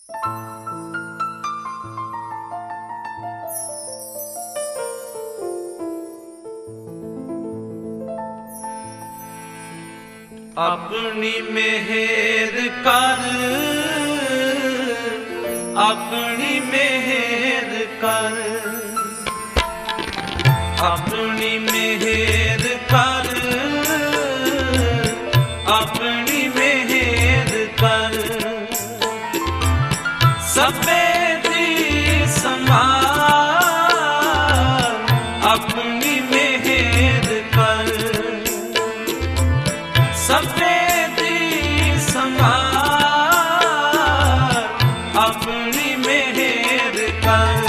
अपनी मेहर कर, अपनी मेहर कर, अपनी मेहर कर, अपनी मेहर कर। सबे दी संभाल अपनी मेहर कर, सबे दी संभाल अपनी मेहर कर,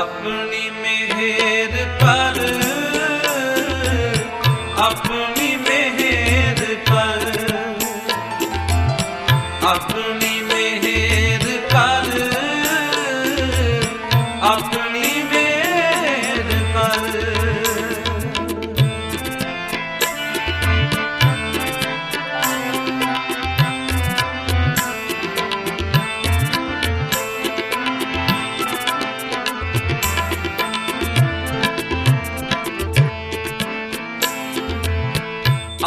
अपनी मेहर कर, अपनी मेहर कर, अपनी मेहर कर, अपनी मेहर कर।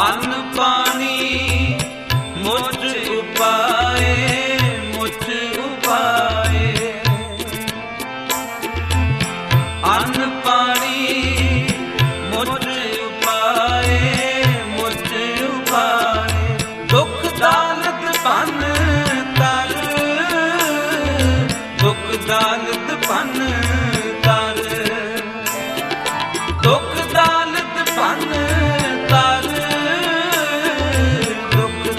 अन्न पानी मुझ उपाए, मुझ उपाए। अन्न पानी मुझ उपाए, मुझ उपाए। दुख दालत पन तर, दुख दालत पन तर, दुख दालत पन तर,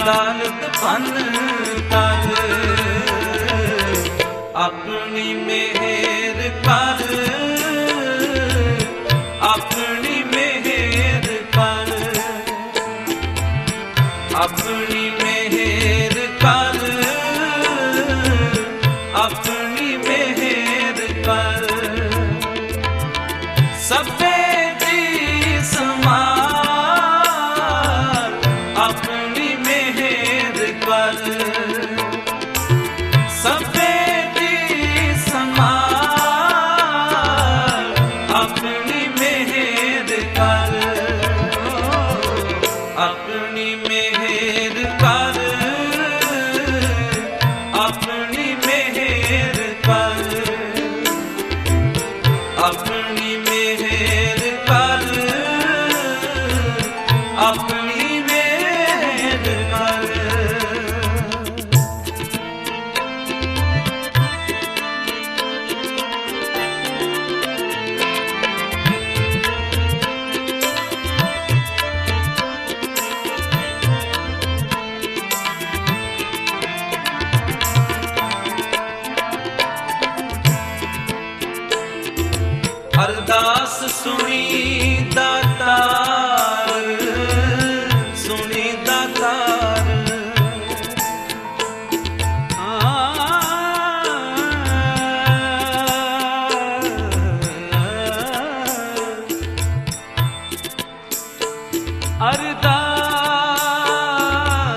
दालत पन कर। अपनी मेहर कर, अपनी मेहर कर, अपनी मेहर कर, अपनी मेहर कर। सबे दी संभाल अपनी मेहर कर, सबे दी संभाल अपनी मेहर कर, अपनी मेहर कर, अपनी मेहर कर, अपनी मेहर कर, अपनी मेहर कर। अरदास सुनी दातार, सुनी दातार।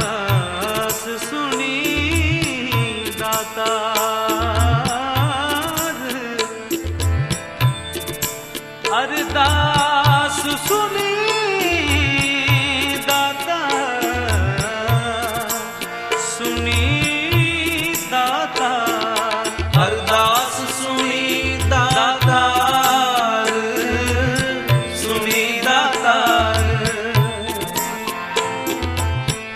अरदास सुनी दातार, अरदास सुनी दाता, सुनी दाता। अरदास सुनी दाता, सुनी दाता।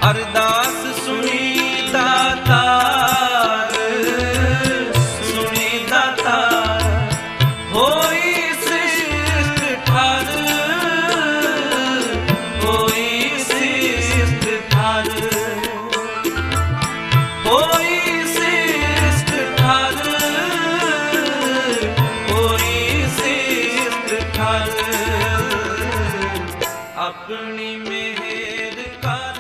अरदास सुनी दाता, सुनी दाता। होई अपनी मेहर कर।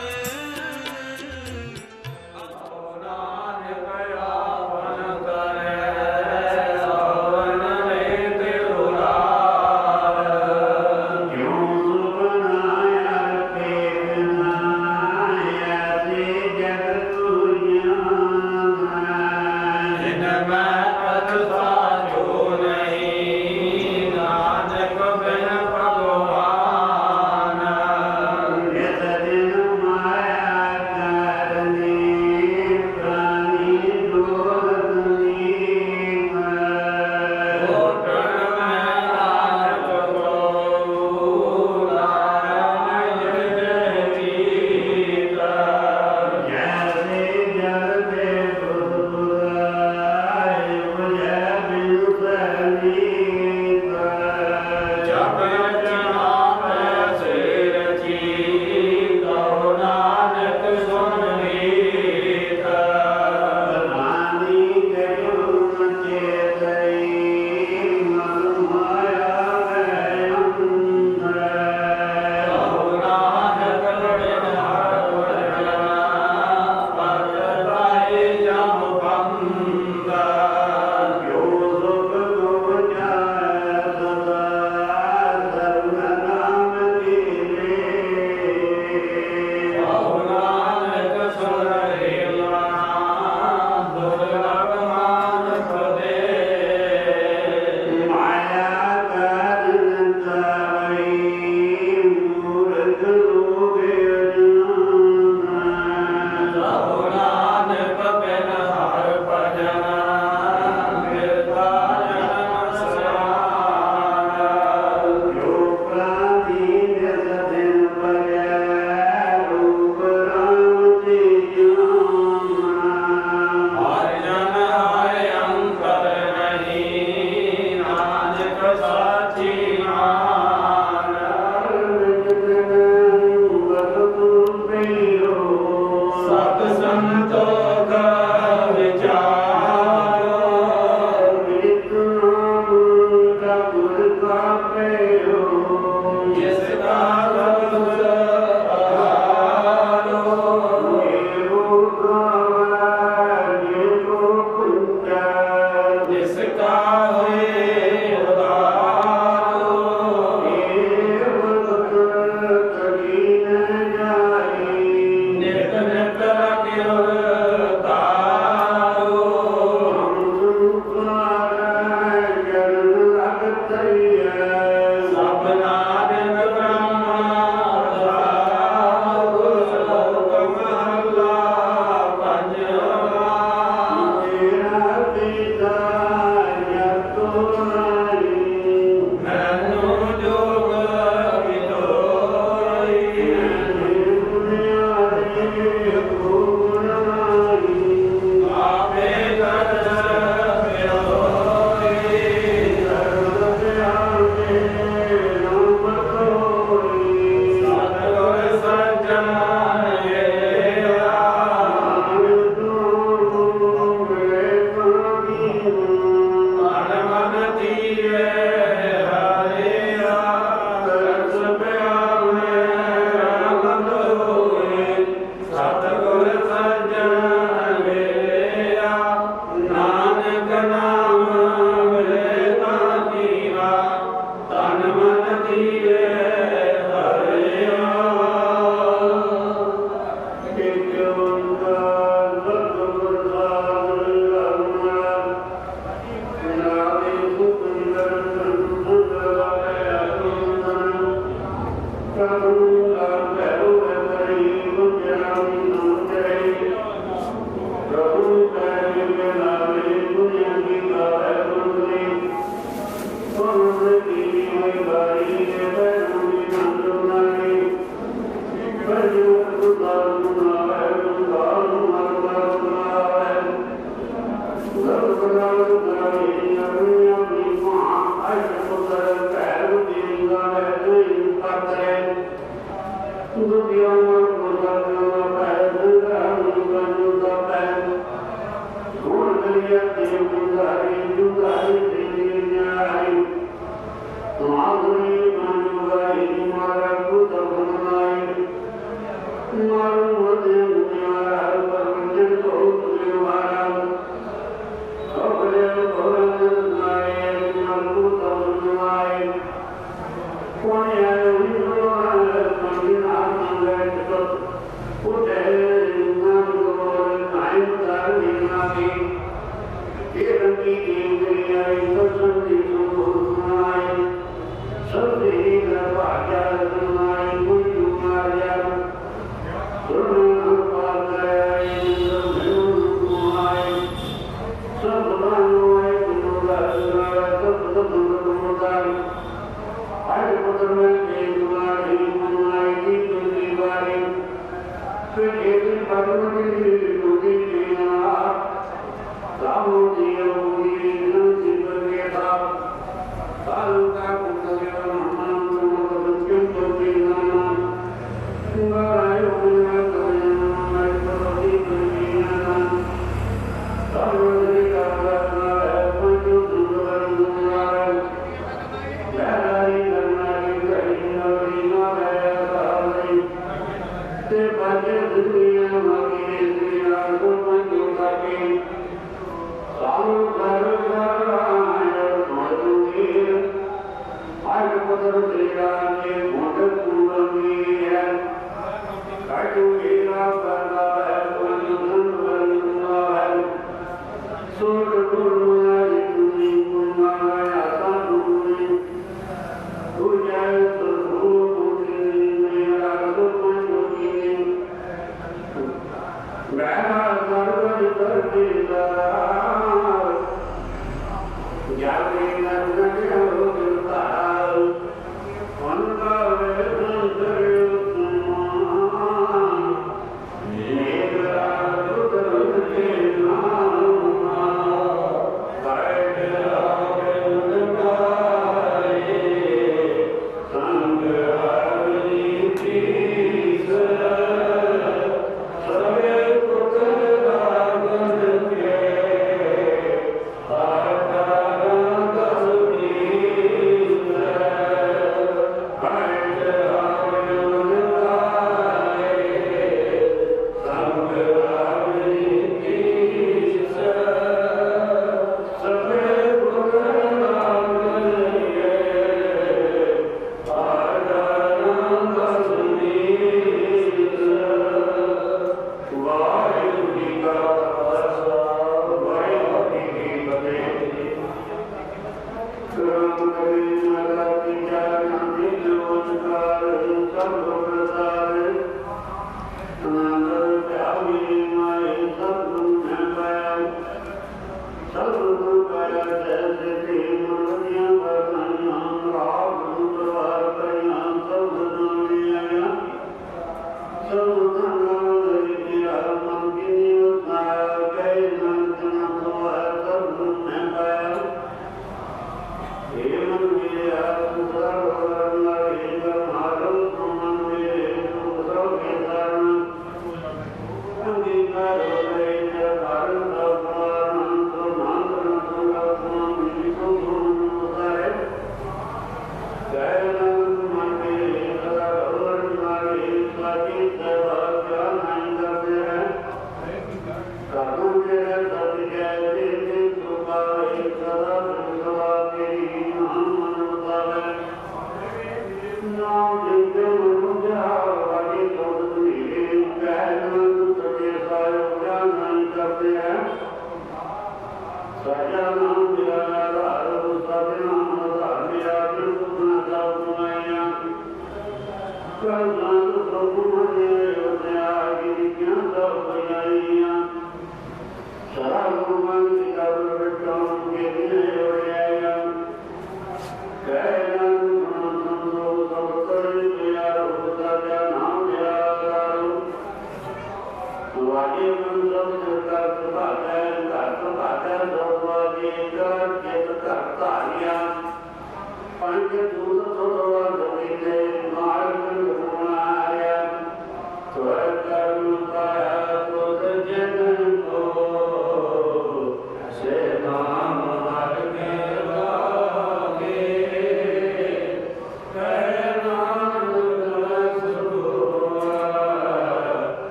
Save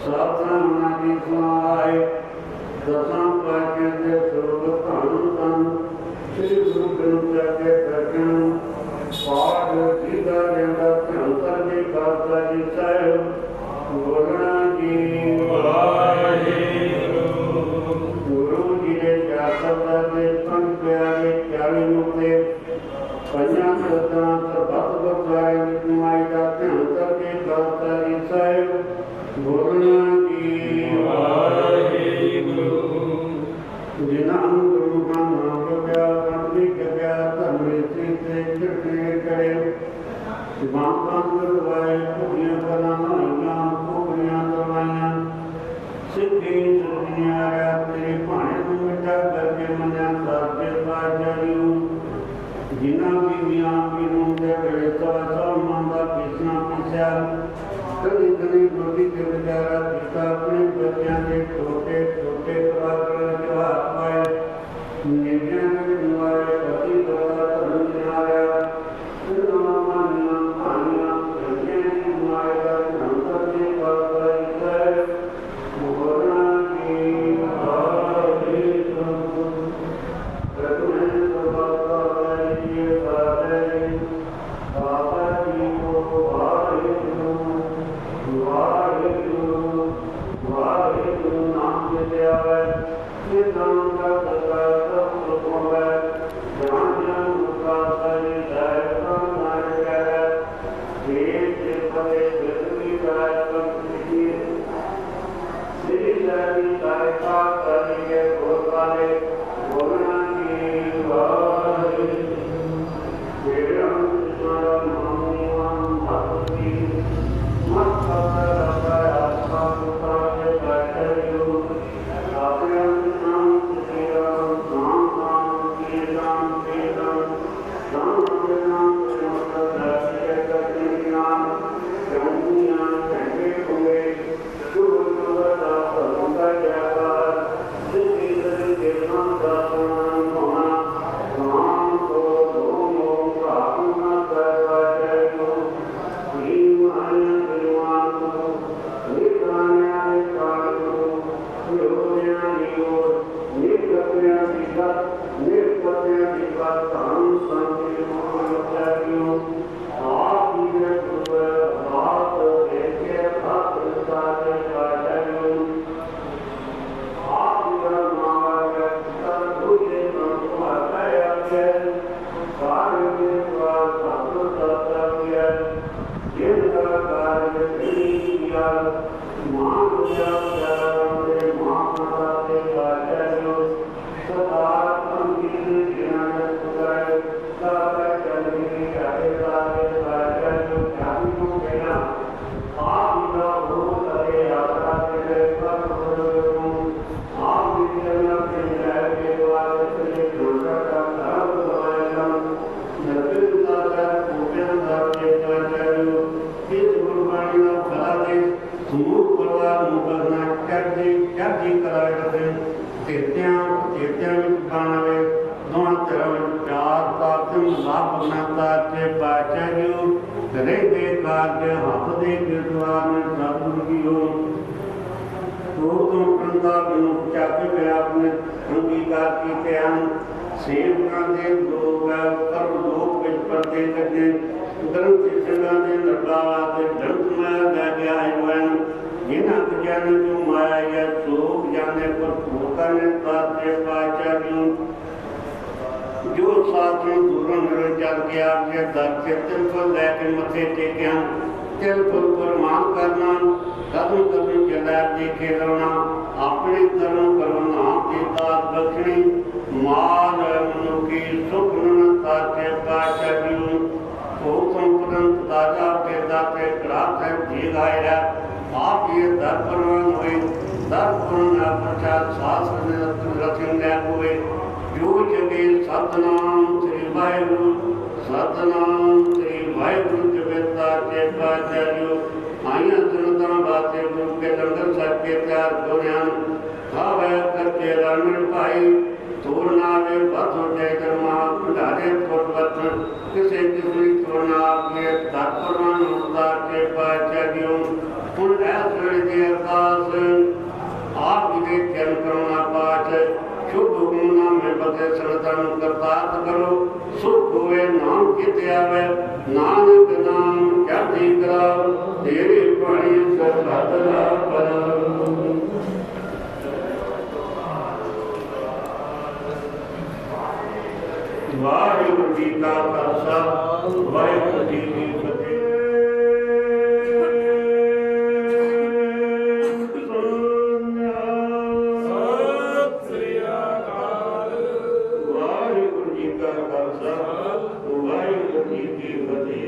Saat ਦਸਾਂ ਪਾਤਸ਼ਾਹਾਂ ਦੇ ਸਰੂਪ ਧੰਨ ਧੰਨ ਸ੍ਰੀ ਗੁਰੂ ਗ੍ਰੰਥ ਸਾਹਿਬ ਦੇ ਦਰਸ਼ਨ ਪਾਠ ਜੀਦਾ ਰਹਿੰਦਾ ਧਿਆਨ ਕਰਕੇ ਖਾਲਸਾ ਜੀ ਸਾਹਿਬ ਬੋਲਣਾ ਜੀ ਗੁਰੂ ਜੀ ਦੇ ਚਾਰ ਸ਼ਬਦਾਂ ਦੇ ਪੰਜ ਪਿਆਰੇ 40 ਮੁਕਤੇ ਪੰਜਾਂ ਸ਼ਬਦਾਂ ਸਰਬੱਤ ਗੁਰਦੁਆਰੇ ਵਿੱਚ ਨਮਾਈ ਦਾ ਧਿਆਨ ਕਰਕੇ ਖਾਲਸਾ ਜੀ ਸਾਹਿਬ ਬੋਲਣਾ ਜੀ ਜਿਨ੍ਹਾਂ ਨੂੰ ਗੁਰੂ ਦਾ ਨਾਮ ਜਪਿਆ ਪੰਡਿ ਜਪਿਆ ਧਰਮੇ ਤੇ ਚਿਰਤੇ ਕਰੇ ਬਾਪਾਂ ਗੁਰਵਾਏ ਪੁਰੀਆਂ ਕਲਾਂ ਨਾਈਆਂ ਕੋਰੀਆਂ ਦਵਾਈਆਂ ਸਿੱਖੀ ਸੁਣਿਆ ਰਿਆ ਤੇਰੇ ਭਾਣੇ ਨੂੰ ਮਿੱਠਾ ਕਰਕੇ ਮੰਨਿਆ ਸਾਜੇ ਪਾਜਾਰੀਓ ਜਿਨ੍ਹਾਂ ਬੀਬੀਆਂ ਨੂੰ ਦੇ ਵੇਲੇ ਸਵਾ ਮੰਦਾ ਪਿਸਣਾ ਪਿਸਿਆ ਕਦੀ ਕਦੀ ਗੋਦੀ ਤੇ ਵਿਚਾਰਾ ਕੀਤਾ ਆਪਣੇ ਬੱਚਿਆਂ ਦੇ ਛੋਟੇ ਛੋਟੇ ਕਲਾਕਾਰ ਜਵਾਬ ਪਾਏ ਨਿਆਂ ਦੇ ਨਿਵਾਏ ਪਤੀ ਦਾ ਧਰਮ ਨਿਆਇਆ ਉਹਨਾਂ ਮਾਨੀਆਂ ਆਨੀਆਂ ਬੱਚਿਆਂ ਦੀ ਨਿਵਾਏ ਦਾ ਧਰਮ ਕਰਦੇ ਪਾਈ ਹੈ ਮੋਹਣਾ ਕੀ ਆਏ ਤੋਂ ਪ੍ਰਤੁਨੇ ਸਭਾ ਜੀ ਬਾਰੇ ਬਾਬਾ ਜੀ ਕੋ ਵਾਹਿਗੁਰੂ ਵਾਹਿਗੁਰੂ ਨਾਮ ਜਪਿਆ ਹੈ ਇਹ ਨਾਮ ਦਾ ਦਰਗਾ ਸਭ ਹੋਵੇ ਜਾਣ ਮੁਕਾ ਸਹੀ ਸਾਹਿਬ ਦਾ ਨਾਮ ਹੈ ਇਹ ਜੇ ਪਰੇ ਜਗਤੀ ਦਾ ਸੰਕੀਰਤੀ ਸ੍ਰੀ ਜਗਤੀ ਦਾ ਕਰੀਏ ਗੋਸਾਲੇ ਬੋਲਣਾ ਕੀ ਵਾਹਿਗੁਰੂ ਮੇਰੇ ਅੰਤਰ ਨਾਮ ਭਗਤੀ आप जी के चरण करुणा फतेह संतन करतारत करो सुख होए नाम कित आवे नानक नाम चढ़ती कला तेरी बाणी सरबत ला पर वाहिगुरु जी का खालसा वाहिगुरु जी की फतेह। वाहिगुरु जी का खालसा वाहिगुरु जी की फतेह।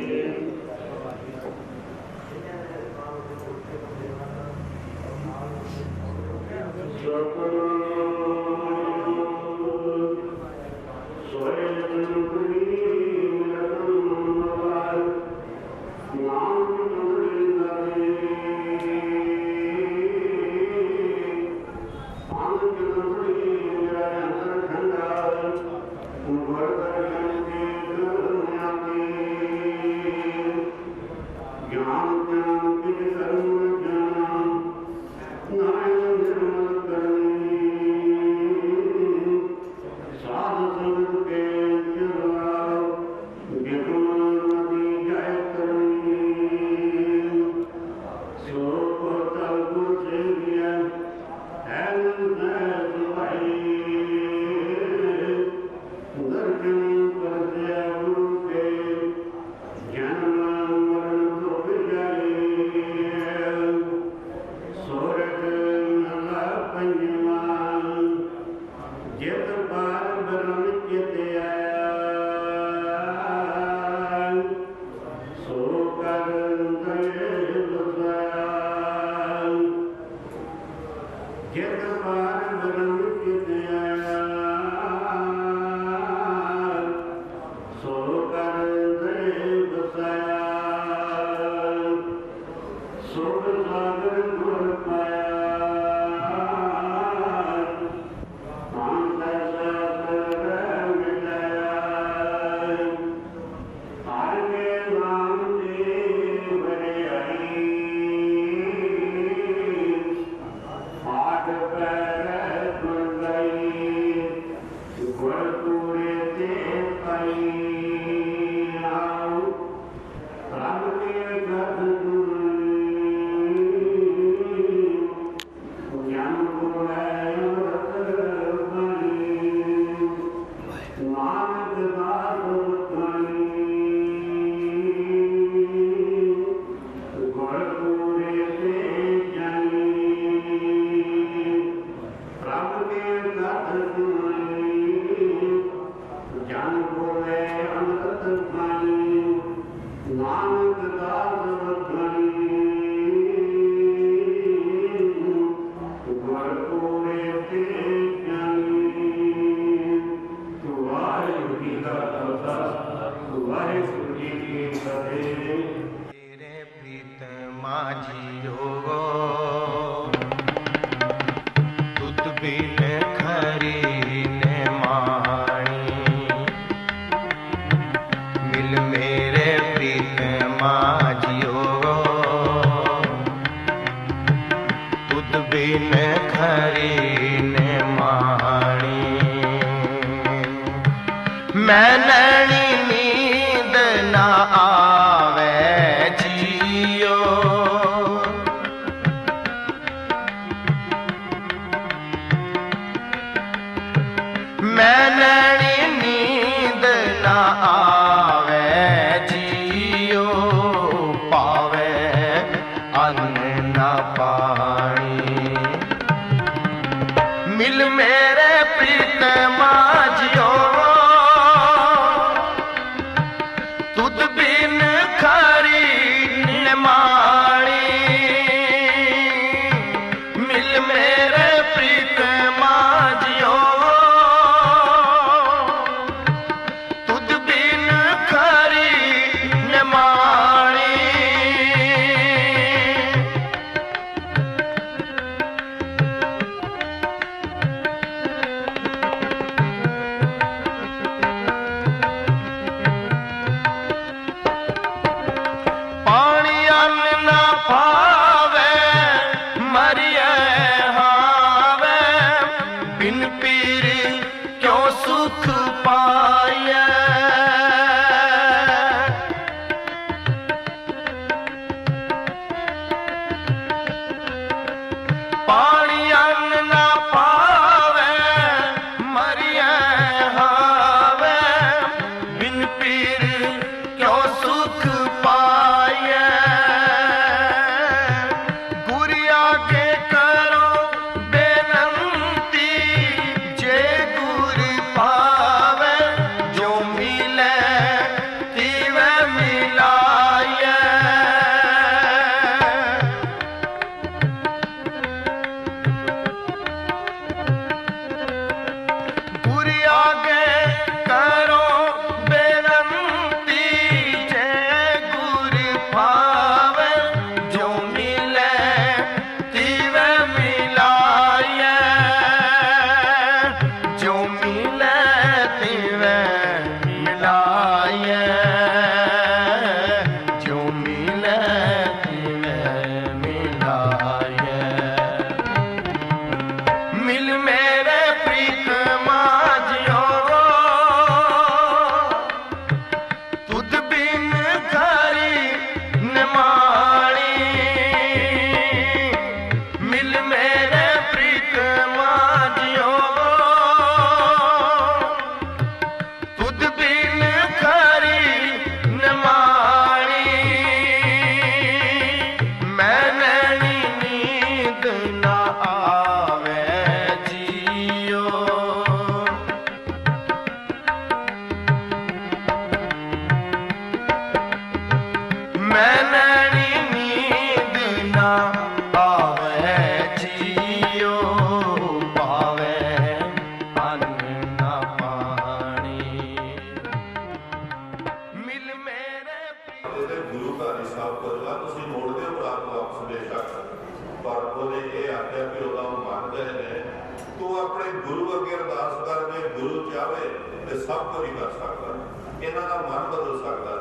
अपने गुरु अगे अरदास कर, जे गुरु चाहे तो सब कुछ ही कर सकता, इन्हां दा मन बदल सकता।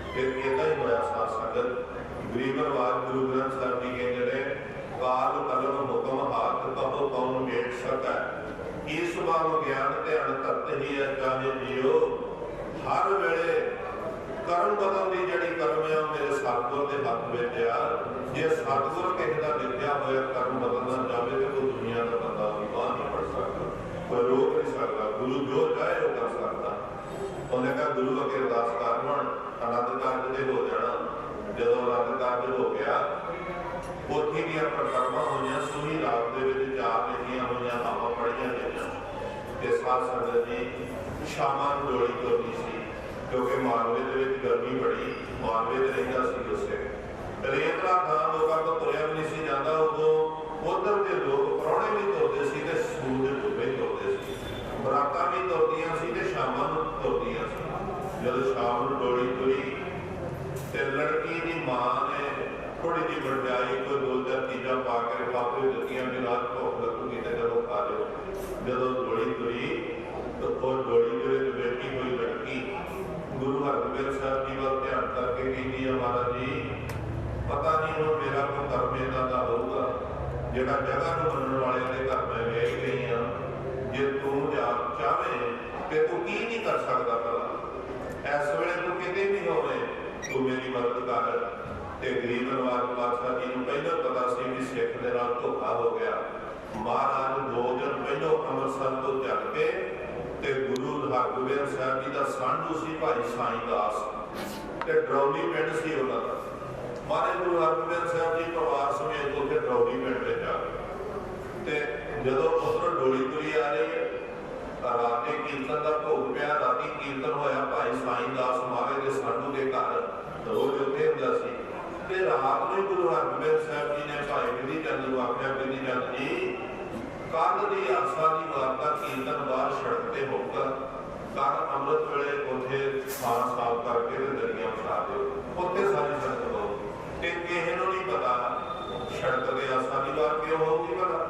फिर इदा ही होया साध संगत। गरीब नवाज गुरु ग्रंथ साहब जी कहते ने, काल कलम हुक्म हाथ कहो कौन मेट सकै, इस बाम ज्ञान ध्यान करत ही है चाहे जियो। हर वेले कर्म बदल की जी कर्म है मेरे सतगुर के हथ में आ। जे सतगुर किसी का लिखा हुआ कर्म बदलना चाहे तो कोई दुनिया का बंदा भी बाहर नहीं पड़ सकता, कोई रोक नहीं सकता। गुरु जो चाहे वो कर सकता। उन्हें कहा गुरु अगे अरदास कर, आनंद कारज से हो जाना। जो आनंद कारज हो गया, ਉੱਥੇ ਦੀਆਂ ਪ੍ਰਕਰਮਾਂ ਹੋਈਆਂ। ਸੂਹੀ ਰਾਤ ਦੇ ਵਿੱਚ 4 ਲਿਖੀਆਂ ਹੋਈਆਂ ਨਾਵਾਂ ਪੜ੍ਹੀਆਂ ਗਈਆਂ। ਤੇ ਸਾਧ ਸੰਗਤ ਜੀ ਸ਼ਾਮਾਂ ਨੂੰ ਡੋਲੀ ਤੁਰਨੀ ਸੀ, ਕਿਉਂਕਿ ਮਾਲਵੇ ਦੇ ਵਿੱਚ ਗਰਮੀ ਬੜੀ, ਮਾਲਵੇ ਤੇ ਰਹਿੰਦਾ ਸੀ ਉਸੇ ਰੇਤਲਾ ਥਾਂ, ਲੋਕਾਂ ਤੋਂ ਤੁਰਿਆ ਵੀ ਨਹੀਂ ਸੀ ਜਾਂਦਾ। ਉਦੋਂ ਉੱਧਰ ਦੇ ਲੋਕ ਪ੍ਰਾਹੁਣੇ ਵੀ ਤੁਰਦੇ ਸੀ ਤੇ ਸੂਰਜ ਡੁੱਬੇ ਤੁਰਦੇ ਸੀ, ਬਰਾਤਾਂ ਵੀ ਤੁਰਦੀਆਂ ਸੀ ਤੇ ਸ਼ਾਮਾਂ ਨੂੰ ਤੁਰਦੀਆਂ ਸੀ। ਜਦੋਂ ਸ਼ਾਮ ਨੂੰ ਡੋਲੀ ਤੁਰੀ ਤੇ ਲੜਕੀ ਦੀ ਮਾਂ ਨੇ थोड़ी जी मठियाई कोई 2-4 चीज़ा पा के खाते दित्तियां कि रात भुख लगूगी तो चलो खा लो। जो डोली तुरी तो वो डोली के बैठी हुई लड़की गुरु हरगोबिंद साहब जी वाल ध्यान करके कहती है, महाराज जी पता नहीं हुण मेरा कोई कर्म इदां दा होऊगा जिहड़ा जगह नूं मनण वालियां दे घर मैं वेख गई हाँ। जे तू जा चाहे तो तू की नहीं कर सकदा, भला इस वेले तू किते भी होवे, तू मेरी मदद कर। ਤੇ ਗਰੀਬ ਨਵਾਜ ਬਾਦਸ਼ਾਹ ਜੀ ਨੂੰ ਪਹਿਲਾਂ ਪਤਾ ਸੀ ਵੀ ਸਿੱਖ ਦੇ ਨਾਲ ਧੋਖਾ ਹੋ ਗਿਆ। ਮਹਾਰਾਜ 2 ਦਿਨ ਪਹਿਲਾਂ ਅੰਮ੍ਰਿਤਸਰ ਤੋਂ ਚੱਲ ਕੇ ਤੇ ਗੁਰੂ ਹਰਗੋਬਿੰਦ ਸਾਹਿਬ ਜੀ ਦਾ ਸਾਂਢੂ ਸੀ ਭਾਈ ਸਾਈਂ ਦਾਸ, ਤੇ ਡਰੌਲੀ ਪਿੰਡ ਸੀ ਉਹਨਾਂ ਦਾ। ਮਹਾਰਾਜ ਗੁਰੂ ਹਰਗੋਬਿੰਦ ਸਾਹਿਬ ਜੀ ਪਰਿਵਾਰ ਸਮੇਤ ਉੱਥੇ ਡਰੌਲੀ ਪਿੰਡ ਵਿੱਚ ਆ ਗਏ। ਤੇ ਜਦੋਂ ਉੱਧਰੋਂ ਡੋਲੀ ਤੁਰੀ ਆ ਰਹੀ ਹੈ, ਰਾਤੇ ਕੀਰਤਨ ਦਾ ਭੋਗ ਪਿਆ। ਰਾਤੀ ਕੀਰਤਨ ਹੋਇਆ ਭਾਈ ਸਾਈਂ ਦਾਸ ਮਹਾਰਾਜ ਦੇ ਸਾਂਢੂ ਦੇ ਘਰ, ਰੋਜ਼ ਉੱਥੇ ਹੁੰਦਾ ਸੀ। ਤੇ ਰਾਤ ਨੂੰ ਗੁਰੂ ਹਰਗੋਬਿੰਦ ਸਾਹਿਬ ਜੀ ਨੇ ਭਾਈ ਬਿਧੀ ਚੰਦ ਨੂੰ ਆਖਿਆ, ਬਿਧੀ ਚੰਦ ਜੀ ਕੱਲ ਦੀ ਆਸਾ ਦੀ ਵਾਰਤਾ ਕੀਰਤਨ ਬਾਹਰ ਸੜਕ ਤੇ ਹੋਊਗਾ, ਕੱਲ ਅੰਮ੍ਰਿਤ ਵੇਲੇ ਉੱਥੇ ਖਾਣਾ ਸਾਫ ਕਰਕੇ ਤੇ ਦਰੀਆਂ ਵਿਛਾ ਦਿਓ, ਉੱਥੇ ਸਾਰੀ ਸੰਗਤ ਹੋਊਗੀ। ਤੇ ਕਿਸੇ ਨੂੰ ਨਹੀਂ ਪਤਾ ਸੜਕ ਤੇ ਆਸਾ ਦੀ ਵਾਰ ਕਿਉਂ ਹੋਊਗੀ, ਭਲਾ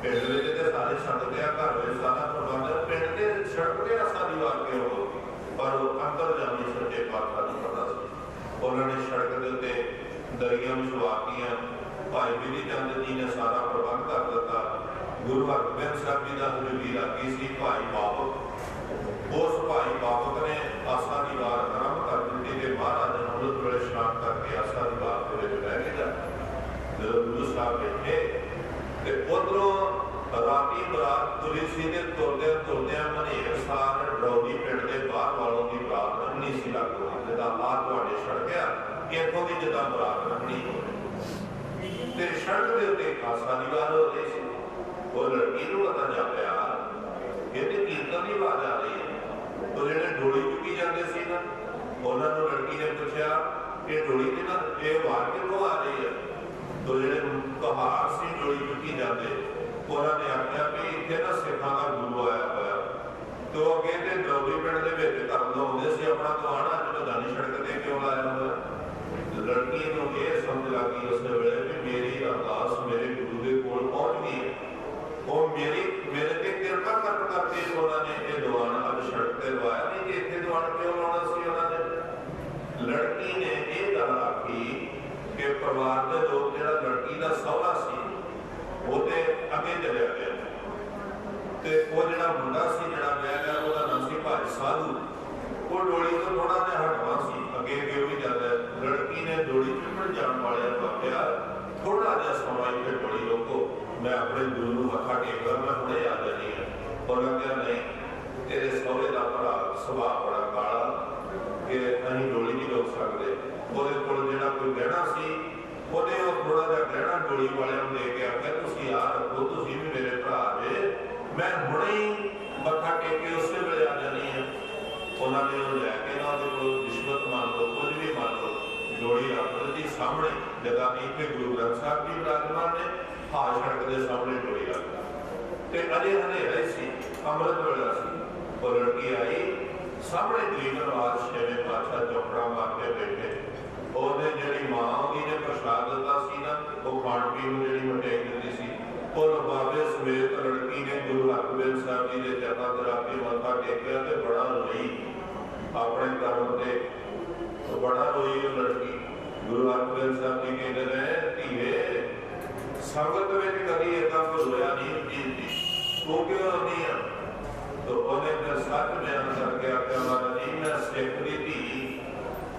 ਪਿੰਡ ਵਿੱਚ ਤੇ ਸਾਰੇ ਸੰਗਤ ਆ, ਘਰ ਵਿੱਚ ਸਾਰਾ ਪ੍ਰਬੰਧ, ਪਿੰਡ ਦੇ ਸੜਕ ਤੇ ਆਸਾ ਦੀ ਵਾਰ ਕਿਉਂ ਹੋਊਗੀ। ਪਰ ਉਹ ਅੰਤਰਜਾਮੀ ਸੱਚੇ ਪਾਤਸ਼ਾਹ ਨੂੰ ਪਤਾ ਸੀ। ਉਹਨਾਂ ਨੇ ਸੜਕ ਦੇ ਉੱਤੇ ਦਰੀਆਂ ਵਿਛਵਾਤੀਆਂ। ਭਾਈ ਬਿਧੀ ਚੰਦ ਜੀ ਨੇ ਸਾਰਾ ਪ੍ਰਬੰਧ ਕਰ ਦਿੱਤਾ। ਗੁਰੂ ਹਰਗੋਬਿੰਦ ਸਾਹਿਬ ਜੀ ਦਾ ਹਜ਼ੂਰੀ ਲੱਗੀ ਸੀ ਭਾਈ ਬਾਬਕ। ਉਸ ਭਾਈ ਬਾਬਕ ਨੇ ਆਸਾ ਦੀ ਵਾਰ ਆਰੰਭ ਕਰ ਦਿੱਤੀ ਤੇ ਮਹਾਰਾਜ ਨੇ ਅੰਮ੍ਰਿਤ ਵੇਲੇ ਇਸ਼ਨਾਨ ਕਰਕੇ ਆਸਾ ਦੀ ਵਾਰ ਦੇ ਵਿੱਚ ਬਹਿ ਗਿਆ। ਜਦੋਂ ਗੁਰੂ ਸਾਹਿਬ ਬੈਠੇ ਤੇ ਉੱਧਰੋਂ ਰਾਤੀ ਬਰਾਤ ਤੁਰੀ ਸੀ ਤੇ ਤੁਰਦਿਆਂ ਤੁਰਦਿਆਂ ਮਨੇਰ ਸਾਰ ਡਰੌਲੀ ਪਿੰਡ ਦੇ ਬਾਹਰ ਵਾਲੋਂ ਦੀ ਬਰਾਤ ਲੰਘਣੀ ਸੀ ਲੱਗੋ, ਜਿੱਦਾਂ ਆਹ ਤੁਹਾਡੇ ਸੜਕ ਆ ਇੱਥੋਂ ਦੀ ਜਿੱਦਾਂ ਬਰਾਤ ਲੰਘਣੀ ਹੋਵੇ। ਤੇ ਸੜਕ ਦੇ ਉੱਤੇ ਆਸਾ ਦੀ ਵਾਰ ਹੋ ਰਹੀ ਸੀ। ਉਹ ਲੜਕੀ ਨੂੰ ਪਤਾ ਚੱਲਿਆ ਇਹਦੇ ਕੀਰਤਨ ਦੀ ਆਵਾਜ਼ ਆ ਰਹੀ ਹੈ। ਉਹ ਜਿਹੜੇ ਡੋਲੀ ਚੁੱਕੀ ਜਾਂਦੇ ਸੀ ਨਾ, ਉਹਨਾਂ ਨੂੰ ਲੜਕੀ ਨੇ ਪੁੱਛਿਆ ਇਹ ਡੋਲੀ ਤੇ ਨਾ ਇਹ ਆਵਾਜ਼ ਕਿੱਥੋਂ ਆ ਰਹੀ ਹੈ। तो ਜਿਹੜੇ ਕਹਾਰ ਸੀ ਡੋਲੀ ਚੁੱਕੀ ਜਾਂਦੇ, ਉਹਨਾਂ ਨੇ ਆਖਿਆ ਵੀ ਇੱਥੇ ਨਾ ਸਿੱਖਾਂ ਦਾ ਗੁਰੂ ਆਇਆ ਹੋਇਆ। ਤੇ ਉਹ ਕਹਿੰਦੇ ਡਰੌਲੀ ਪਿੰਡ ਦੇ ਵਿੱਚ ਕਰਨ ਲਾਉਂਦੇ ਸੀ ਆਪਣਾ ਦੁਆਣਾ, ਅੱਜ ਮੈਦਾਨੀ ਸੜਕ ਤੇ ਕਿਉਂ ਲਾਇਆ ਹੋਇਆ। ਲੜਕੀ ਨੂੰ ਇਹ ਸਮਝ ਲੱਗੀ ਉਸ ਵੇਲੇ ਵੀ ਮੇਰੀ ਅਰਦਾਸ ਮੇਰੇ ਗੁਰੂ ਦੇ ਕੋਲ ਪਹੁੰਚ ਗਈ ਹੈ। ਉਹ ਮੇਰੇ ਤੇ ਕਿਰਪਾ ਕਰਕੇ ਉਹਨਾਂ ਨੇ ਇਹ ਦੁਆਣਾ ਅੱਜ ਸੜਕ ਤੇ ਲਵਾਇਆ, ਨਹੀਂ ਕਿ ਇੱਥੇ ਦੁਆਣਾ ਕਿਉਂ ਲਾਉਣਾ ਸੀ ਉਹਨਾਂ ਨੇ। ਲੜਕੀ ਨੇ ਇਹ ਗੱਲ ਆਖੀ ਕਿ ਪਰਿਵਾਰ ਦੇ ਲੋਕ ਜਿਹੜਾ ਲੜਕੀ ਦਾ ਸਹੁਰਾ ਸੀ ਉਹਦੇ ਅੱਗੇ ਚਲਿਆ ਗਿਆ ਤੇ ਉਹ ਜਿਹੜਾ ਮੁੰਡਾ ਸੀ ਜਿਹੜਾ ਵਿਆਹ ਗਿਆ ਉਹਦਾ ਨਾਮ ਸੀ ਭਾਈ ਸਾਧੂ। ਉਹ ਡੋਲੀ ਤੋਂ ਥੋੜਾ ਜਿਹਾ ਹਟਵਾ ਸੀ, ਅੱਗੇ ਅੱਗੇ ਵੀ ਜਾਂਦਾ। ਲੜਕੀ ਨੇ ਡੋਲੀ ਚੁੰਮਣ ਜਾਣ ਵਾਲਿਆਂ ਨੂੰ ਆਖਿਆ ਥੋੜਾ ਜਿਹਾ ਸਮਾਂ ਇੱਥੇ ਡੋਲੀ ਰੋਕੋ, ਮੈਂ ਆਪਣੇ ਗੁਰੂ ਨੂੰ ਮੱਥਾ ਟੇਕਦਾ, ਮੈਂ ਹੁਣੇ ਆ ਜਾਣੀ ਹੈ। ਉਹਨਾਂ ਕਿਹਾ ਨਹੀਂ, ਤੇਰੇ ਸਹੁਰੇ ਦਾ ਭਰਾ ਸੁਭਾਅ ਬੜਾ ਕਾਲਾ ਕਿ ਅਸੀਂ ਡੋਲੀ ਨਹੀਂ ਰੋਕ ਸਕਦੇ। ਉਹਦੇ ਕੋਲ ਜਿਹੜਾ ਕੋਈ ਗਹਿਣਾ ਸੀ ਉਹਨੇ ਉਹ ਥੋੜਾ ਜਿਹਾ ਗਹਿਣਾ ਡੋਲੀ ਵਾਲਿਆਂ ਨੂੰ ਦੇ ਕੇ ਆਖਿਆ ਤੁਸੀਂ ਆ ਰੱਖੋ, ਤੁਸੀਂ ਵੀ ਮੇਰੇ ਭਰਾ ਜੇ, ਮੈਂ ਹੁਣੇ ਹੀ ਮੱਥਾ ਟੇਕ ਕੇ ਉਸੇ ਵੇਲੇ ਆ ਜਾਣੀ ਹੈ। ਉਹਨਾਂ ਨੇ ਉਹ ਲੈ ਕੇ ਨਾ ਉਹਦੇ ਕੋਲ ਰਿਸ਼ਵਤ ਮੰਨ ਲਓ, ਕੁਝ ਵੀ ਮੰਨ ਲਓ, ਡੋਲੀ ਰੱਖ ਦਿੱਤੀ ਸਾਹਮਣੇ। ਜਗ੍ਹਾ ਨਹੀਂ ਇੱਥੇ ਗੁਰੂ ਗ੍ਰੰਥ ਸਾਹਿਬ ਜੀ ਵਿਰਾਜਮਾਨ ਨੇ, ਹਾਰ ਸੜਕ ਦੇ ਸਾਹਮਣੇ ਡੋਲੀ ਰੱਖ ਤੇ ਅਜੇ ਹਨੇਰਾ ਹੀ ਸੀ, ਅੰਮ੍ਰਿਤ ਵੇਲਾ ਸੀ। ਉਹ ਲੜਕੀ ਆਈ ਸਾਹਮਣੇ ਗਰੀਬ ਨਵਾਜ ਛੇਵੇਂ ਪਾਤਸ਼ਾਹ ਚੌਕੜਾ ਮਾਰ ਕੇ ਬੈਠੇ। ਉਹਨੇ ਜਿਹੜੀ ਮਾਂ ਉਹਦੀ ਨੇ ਪ੍ਰਸ਼ਾਦ ਦਿੱਤਾ ਸੀ ਨਾ, ਉਹ ਖਾਣ ਪੀਣ ਨੂੰ ਜਿਹੜੀ ਮਠਿਆਈ ਦਿੰਦੀ ਸੀ, ਉਹ ਬਾਬੇ ਸਮੇਤ ਲੜਕੀ लड़की ने गुरु हरगोबिंद साहब जी के चरणों ते रख के मत्था टेकिया ते बड़ा रोई अपने कर्म ते, तो बड़ा रोई वो लड़की। गुरु हरगोबिंद साहब जी कहते हैं धीए संगत में कभी इतना कुछ होया नहीं चीज की, वो क्यों नहीं है? तो उन्हें फिर सच बयान करके आख्या महाराज जी मैं सिख दी थी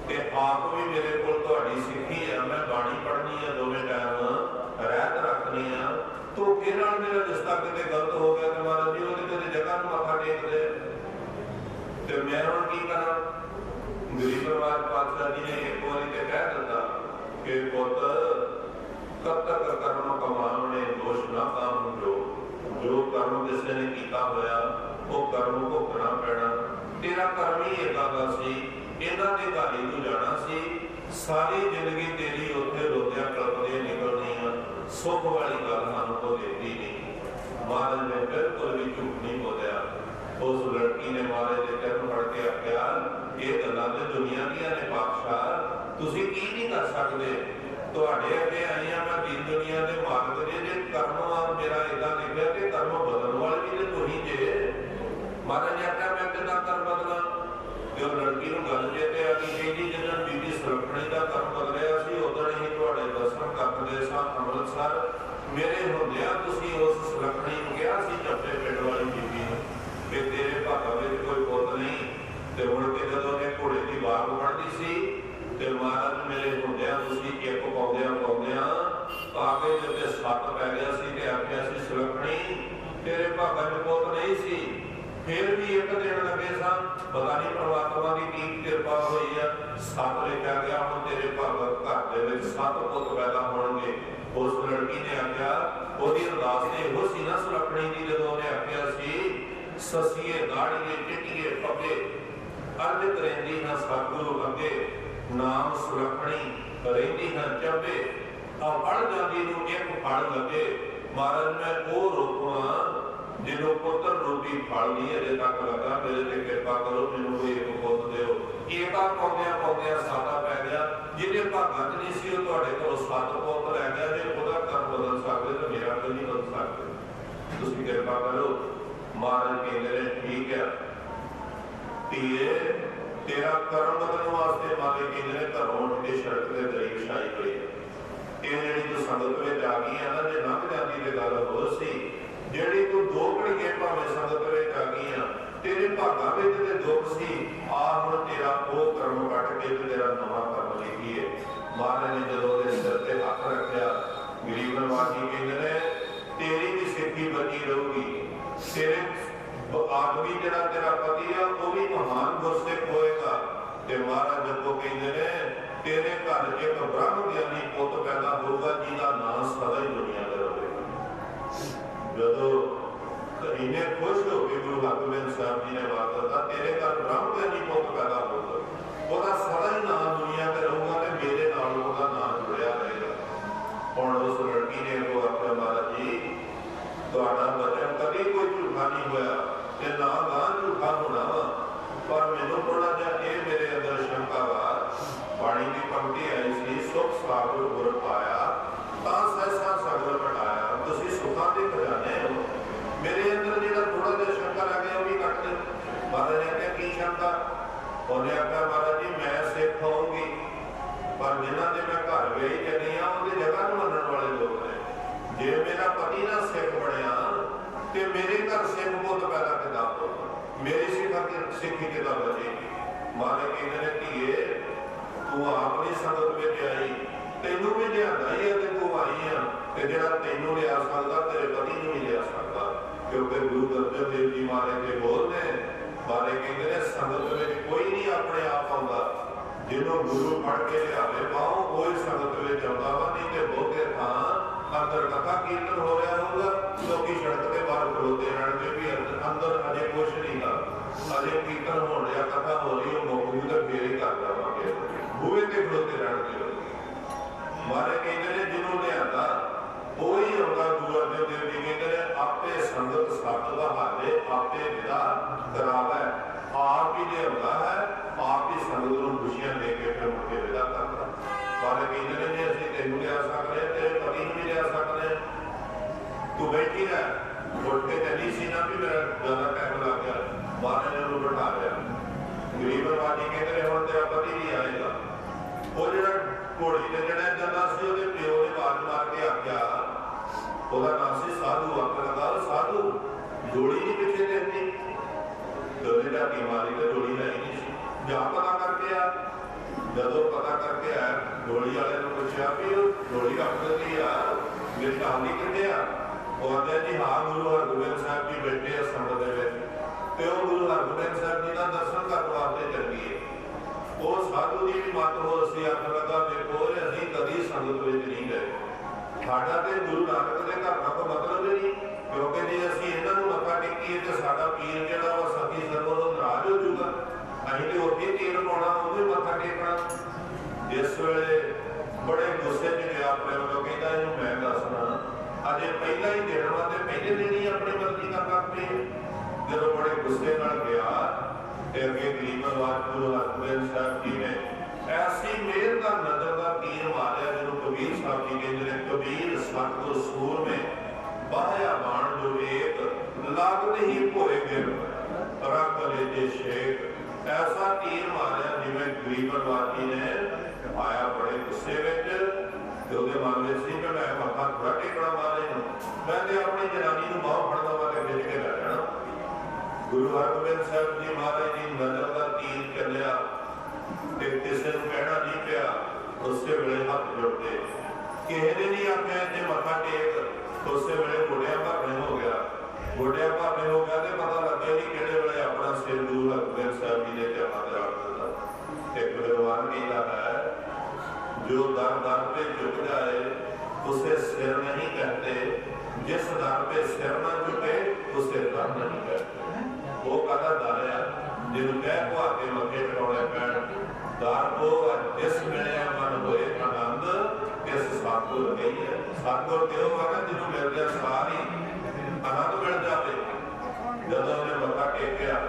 ते आप भी मेरे को तुहाडी सिੱਖੀ है, मैं बाणी पढ़नी है दोवें टाइम रहत रखनी है, तो फिर मेरा रिश्ता कितने गलत हो गया तो महाराज जी वो किसी जगह में मत्था टेक दे तो मैं हुण की करा? गरीब परिवार पातशाह जी ने एक बारी ते कह दिता कि पुत कब तक कर्म कमाने दोष ना काम जो कर्म किसी ने किया होया वो कर्म भुगतना पैना, तेरा कर्म ही इदां दा सी, इन्हां दे घर ही तू जाना सी, सारी जिंदगी तेरी उत्थे रोंदियां कलपदियां निकलनी है, सुख वाली गल सानूं तो देती नहीं। महाराज ने बिल्कुल भी झूठ नहीं बोलिया। उस लड़की ने महाराज के चरण फड़ के आख्या ये गल्लां ते दुनिया दीयां ने पातशाह, तुसीं की नहीं कर सकदे, तुहाडे अगे आई हां मैं दीन दुनिया दे मालक दे, जे कर्म मेरा इदां लिखिआ ते कर्म बदलण वाले भी ते तुसीं जे। महाराज ने आख्या मैं किदां कर बदला? जो लड़की नूं गल चेते आ गई कहंदी जिद्दण बीबी सुलखणी दा कर्म बदलिया सी उदण ही तुहाडे दर्शन करदे सां अमृतसर, मेरे हुंदिआं तुसीं उस सुलखणी नूं किहा सी जप्पे पिंड वाली बीबी नूं कि तेरे भागां विच कोई पुੱਤ नहीं, ते मुड़ के जदों ने घोड़े दी बाग फड़दी सी ते महाराज मेरे हुंदिआं तुसीं एक पाउंदिआं आके जिते सੱਤ पै गया सी ते आख्या सी सुलखणी तेरे भागां विच पुੱਤ नहीं सी, फिर भी एक दिन लगे सन, पता नहीं परमात्मा की की कृपा हुई है, सੱਤ लिखा गया हुण तेरे भाग घर दे विच 7 पुੱਤ पैदा होणगे। उस लड़की ने आख्या ओदी अरदास ते इहो सी ना सुलखणी दी जदों ने आख्या सी ससीए दाड़ीए चिट्टीए पगे अर्ज करेंदी हां सतगुरु अगे, नाम सुलखणी करेंदी हां चंबे, पढ़ जांदी नूं एक फल लगे। महाराज मैं वो रोकूंगा जिन्हों पुत्र रूपी फल नहीं अजे तक लगा, मेरे ते कृपा करो मैनूं कोई एक पुੱਤ दिओ। एका पौंदिआं सादा पै गया, जिहदे भागां च नहीं सी तुहाडे कोलों 7 पुੱਤ लै गया, जे ओहदा कर्म बदल सकदे ते मेरा क्यों नहीं बदल सकदे? तुसीं कृपा करो। महाराज कहंदे ने ठीक है धीए तेरा कर्म बदलण वास्ते मालिक कहंदे ने घरों उठ के सड़क ते दरी विछाई होई है। ਇਹ ਜਿਹੜੀ ਤੂੰ ਸੰਗਤ ਵਿੱਚ ਆ ਗਈ ਆ ਨਾ, ਜੇ ਲੰਘ ਜਾਂਦੀ ਤੇ ਗੱਲ ਹੋਰ ਸੀ, ਜਿਹੜੀ ਤੂੰ 2 ਘੜੀਏ ਭਾਵੇਂ ਸੰਗਤ ਵਿੱਚ ਆ ਗਈ ਆ, ਤੇਰੇ ਭਾਗਾਂ ਵਿੱਚ ਤੇ ਦੁੱਖ ਸੀ, ਆ ਹੁਣ ਤੇਰਾ ਉਹ ਕਰਮ ਕੱਟ ਕੇ ਤੇ ਤੇਰਾ ਨਵਾਂ ਕਰਮ ਲਿਖੀਏ। ਮਹਾਰਾਜ ਨੇ ਜਦੋਂ ਉਹਦੇ ਸਿਰ ਤੇ ਹੱਥ ਰੱਖਿਆ, ਗਰੀਬ ਨਿਵਾਸੀ ਕਹਿੰਦੇ ਨੇ ਤੇਰੀ ਵੀ ਸਿੱਖੀ ਬਚੀ ਰਹੂਗੀ, ਤੇਰੇ ਆਦਮੀ ਜਿਹੜਾ ਤੇਰਾ ਪਤੀ ਆ ਉਹ ਵੀ ਮਹਾਨ ਗੁਰਸਿੱਖ ਹੋਏਗਾ। ਤੇ ਮਹਾਰਾਜ ਅੱਗੋਂ ਕਹਿੰਦੇ ਨੇ तेरे घर एक ब्रह्म ज्ञानी पुੱਤ पैदा होगा जिसका नाम सदा ही दुनिया में रहेगा। जदों इन्हें खुश होकर गुरु हरगोबिंद साहब जी ने बात करता तेरे घर ब्रह्म ज्ञानी पुੱਤ पैदा होगा, वह सदा ही नाम दुनिया में रहूगा तो मेरे नाल उसका नाम जुड़िया रहेगा। हुण उस लड़की ने अगों आख्या महाराज जी तुहाडा वचन कभी कोई झूठा नहीं होया ते ना गां झूठा होना वा, पर मैनूं थोड़ा जिहा ये मेरे अंदर शंका वा। बाणी की पंक्ति आई सी सुख सागर गुर पाया तां सहसा सगल बढ़ाया, तुसीं सुखां दे खजाने हो। मेरे अंदर जिहड़ा थोड़ा जिहा शंका लग गया वो भी कट दे। महाराज ने आख्या की शंका? उन्हें आख्या महाराज जी मैं सिख होऊंगी पर जिन्हां दे मैं घर वेही चली आ उहदी जगह नूं मनण वाले लोग ने, जे मेरा पति ना सिख बणिया ते मेरे घर सिख पुੱਤ पैदा किदां होगा, मेरी सिक्खी किदां बचेगी? महाराज कहंदे ने धीए तू अपनी संगत में आई, तेनू भी लिया ही है, तू आई है ते जिहड़ा तेनू लिया सकदा तेरे पति नूं नहीं लिया सकदा, क्योंकि गुरु अर्जन देव जी महाराज के बोल ने महाराज कहंदे ने संगत में कोई नहीं अपने आप आउंदा, जिन्हों गुरु फड़ के लियावे पाओ कोई संगत में आउंदा वा, नहीं ते बहुते थां अंदर कथा कीर्तन हो रहा होगा, लोग सड़क के बाहर खलोते रहने भी अंदर अजे कुछ नहीं गा, अजे कीर्तन हो रहा कथा हो रही हो मुक्ति तो फिर ही कर जावांगे, बूहे ते खलोते रहने। मारे कहते ने जिन्हों लिया कोई होगा गुरु अर्जन देव जी कहते ने आपे संगत सत बहाले आपे विदा करावे, आप ही लिया है, आप ही संगत को खुशियां दे के फिर मुड़के विदा करता। मारे कहते ने जे असीं तैनूं लिया सकते तेरे पति नूं नहीं लिया सकते, तू बैठी रह उठ के ਜ਼ਿਆਦਾ ਟਾਈਮ ਲੱਗ ਗਿਆ, ਮਹਾਰਾਜ ਨੇ ਉਹਨੂੰ ਬਿਠਾ ਲਿਆ। ਗਰੀਬ ਨਵਾਜੀ ਕਹਿੰਦੇ ਨੇ ਹੁਣ ਤੇਰਾ ਪਤੀ ਨਹੀਂ ਆਏਗਾ। ਉਹ ਜਿਹੜਾ ਘੋੜੀ ਤੇ ਜਿਹੜਾ ਜਾਂਦਾ ਸੀ ਉਹਦੇ ਪਿਓ ਨੇ ਆਵਾਜ਼ ਮਾਰ ਕੇ ਆਖਿਆ, ਉਹਦਾ ਨਾਮ ਸੀ ਸਾਧੂ, ਆਖ ਲਗਾ ਸਾਧੂ ਜੋੜੀ ਨਹੀਂ ਪਿੱਛੇ ਦੇਂਦੀ। ਤੇ ਉਹਨੇ ਢਾਕੀ ਮਾਰੀ ਤੇ ਜੋੜੀ ਹੈ ਹੀ ਨਹੀਂ ਸੀ। ਜਾਂ ਪਤਾ ਕਰਕੇ ਆ, ਜਦੋਂ ਪਤਾ ਕਰਕੇ ਆਇਆ ਡੋਲੀ ਵਾਲੇ ਨੂੰ ਪੁੱਛਿਆ ਵੀ ਉਹ ਡੋਲੀ ਰੱਖ ਦਿੱਤੀ ਆ, ਮੇਰੀ ਕਹਾਣੀ ਕਿੱਥੇ ਆ? ਉਹ ਆਖਿਆ ਜੀ ਹਾਂ ਗੁਰੂ ਹਰਗੋਬਿੰਦ ਸਾਹਿਬ ਜੀ ਬੈਠੇ ਆ ਸੰਗਤ ਦੇ ਵਿੱਚ, ਤੇ ਉਹ ਗੁਰੂ ਹਰਗੋਬਿੰਦ ਸਾਹਿਬ ਜੀ ਦਾ ਦਰਸ਼ਨ ਕਰਨ ਵਾਸਤੇ ਚੱਲੀਏ। ਉਹ ਸਾਧੂ ਦੀ ਵੀ ਮੱਤ ਹੋਰ ਸੀ, ਆਖਣ ਲੱਗਾ ਵੇਖੋ ਅਸੀਂ ਕਦੀ ਸੰਗਤ ਵਿੱਚ ਨਹੀਂ ਗਏ, ਸਾਡਾ ਤੇ ਗੁਰੂ ਨਾਨਕ ਦੇ ਘਰ ਦਾ ਕੋਈ ਮਤਲਬ ਹੀ ਨਹੀਂ, ਕਿਉਂਕਿ ਜੇ ਅਸੀਂ ਇਹਨਾਂ ਨੂੰ ਮੱਥਾ ਟੇਕੀਏ ਤੇ ਸਾਡਾ ਪੀਰ ਜਿਹੜਾ ਵਾ ਸਤੀ ਸਰਵਰ ਤੋਂ ਨਾਰਾਜ਼ ਹੋ ਜਾਊਗਾ। ਅਸੀਂ ਤੇ ਉੱਥੇ ਤੇਲ ਪਾਉਣਾ, ਉਹਦੇ ਮੱਥਾ ਟੇਕਣਾ। ਜਿਸ ਵੇਲੇ ਬੜੇ ਗੁੱਸੇ 'ਚ ਗਿਆ ਆਪਣੇ ਵੱਲੋਂ, ਕਹਿੰਦਾ ਇਹਨੂੰ ਮੈਂ ਦੱਸਣਾ ਅਜੇ ਪਹਿਲਾਂ ਹੀ ਦਿਨ ਵਾ ਤੇ ਪਹਿਲੇ ਦਿਨ ਹੀ ਆਪਣੀ ਮਰਜ਼ੀ ਕਰਨ ਲੱਗ ਪਏ। ਜਦੋਂ ਬੜੇ ਗੁੱਸੇ ਨਾਲ ਗਿਆ ਤੇ ਅੱਗੇ ਗਰੀਬ ਨਵਾਜ ਗੁਰੂ ਹਰਗੋਬਿੰਦ ਸਾਹਿਬ ਜੀ ਨੇ ਐਸੀ ਮਿਹਰ ਦਾ ਨਜ਼ਰ ਦਾ ਤੀਰ ਮਾਰਿਆ ਜਿਹਨੂੰ ਕਬੀਰ ਸਾਹਿਬ ਜੀ ਕਹਿੰਦੇ ਨੇ, ਕਬੀਰ ਸਤਿਗੁਰ ਸੂਰਮੇ ਬਾਹਿਆ ਬਾਣ ਜੋ ਏਕ ਲਾਗਤ ਹੀ ਭੋਏ ਗਿਰ ਰੱਖ ਲੈ ਜੇ ਸ਼ੇਖ। ਐਸਾ ਤੀਰ ਮਾਰਿਆ ਜਿਵੇਂ ਗਰੀਬ ਨਵਾਜ ਜੀ ਨੇ ਆਇਆ ਬੜੇ ਗੁੱਸੇ ਵਿੱਚ, ਤੇ ਉਹਦੇ ਮਨ ਵਿੱਚ ਸੀ ਕਿ ਮੈਂ ਮੱਥਾ ਥੋੜਾ ਟੇਕਣਾ ਮਾਰੇ ਨੂੰ, ਮੈਂ ਤੇ ਆਪਣੀ ਜਨਾਨੀ ਨੂੰ ਬਾਹਰ ਫੜਨਾ ਵਾ ਤੇ ਖਿੱਚ ਕੇ ਲੈ ਜਾਣਾ। ਗੁਰੂ ਹਰਗੋਬਿੰਦ ਸਾਹਿਬ ਜੀ ਮਹਾਰਾਜ ਜੀ ਨਜ਼ਰ ਦਾ ਤੀਰ ਚੱਲਿਆ ਤੇ ਕਿਸੇ ਨੂੰ ਕਹਿਣਾ ਨਹੀਂ ਪਿਆ, ਉਸੇ ਵੇਲੇ ਹੱਥ ਜੁੜਦੇ। ਕਿਸੇ ਨੇ ਨਹੀਂ ਆਖਿਆ ਜੇ ਮੱਥਾ ਟੇਕ, ਉਸੇ ਵੇਲੇ ਗੋਡਿਆਂ ਭਰਨੇ ਹੋ ਗਿਆ। ਗੋਡਿਆਂ ਭਰਨੇ ਹੋ ਗਿਆ ਤੇ ਪਤਾ ਲੱਗਿਆ ਨਹੀਂ ਕਿਹੜੇ ਵੇਲੇ ਆਪਣਾ ਸਿਰ ਗੁਰੂ ਹਰਗੋਬਿੰਦ ਸਾਹਿਬ ਜੀ ਨੇ ਚਰਨਾਂ ਤੇ ਰੱਖ ਦਿੱਤਾ। ਇੱਕ ਵਿਦਵਾਨ ਕਹਿੰਦਾ ਹੈ, ਜੋ दर दर पे झुक जाए उसे सिर नहीं कहते, जिस दर पे सिर न झुके उसे दर नहीं कहते। वो कहता दर है जिन्होंने कह को आके मथे टकाने पैण, दर वो जिस मिले मन होए आनंद इस सतगुर गई है। सतगुर क्यों कहना जिन्होंने मिल गया सारी आनंद मिल जाए। जब उन्हें मथा टेकिया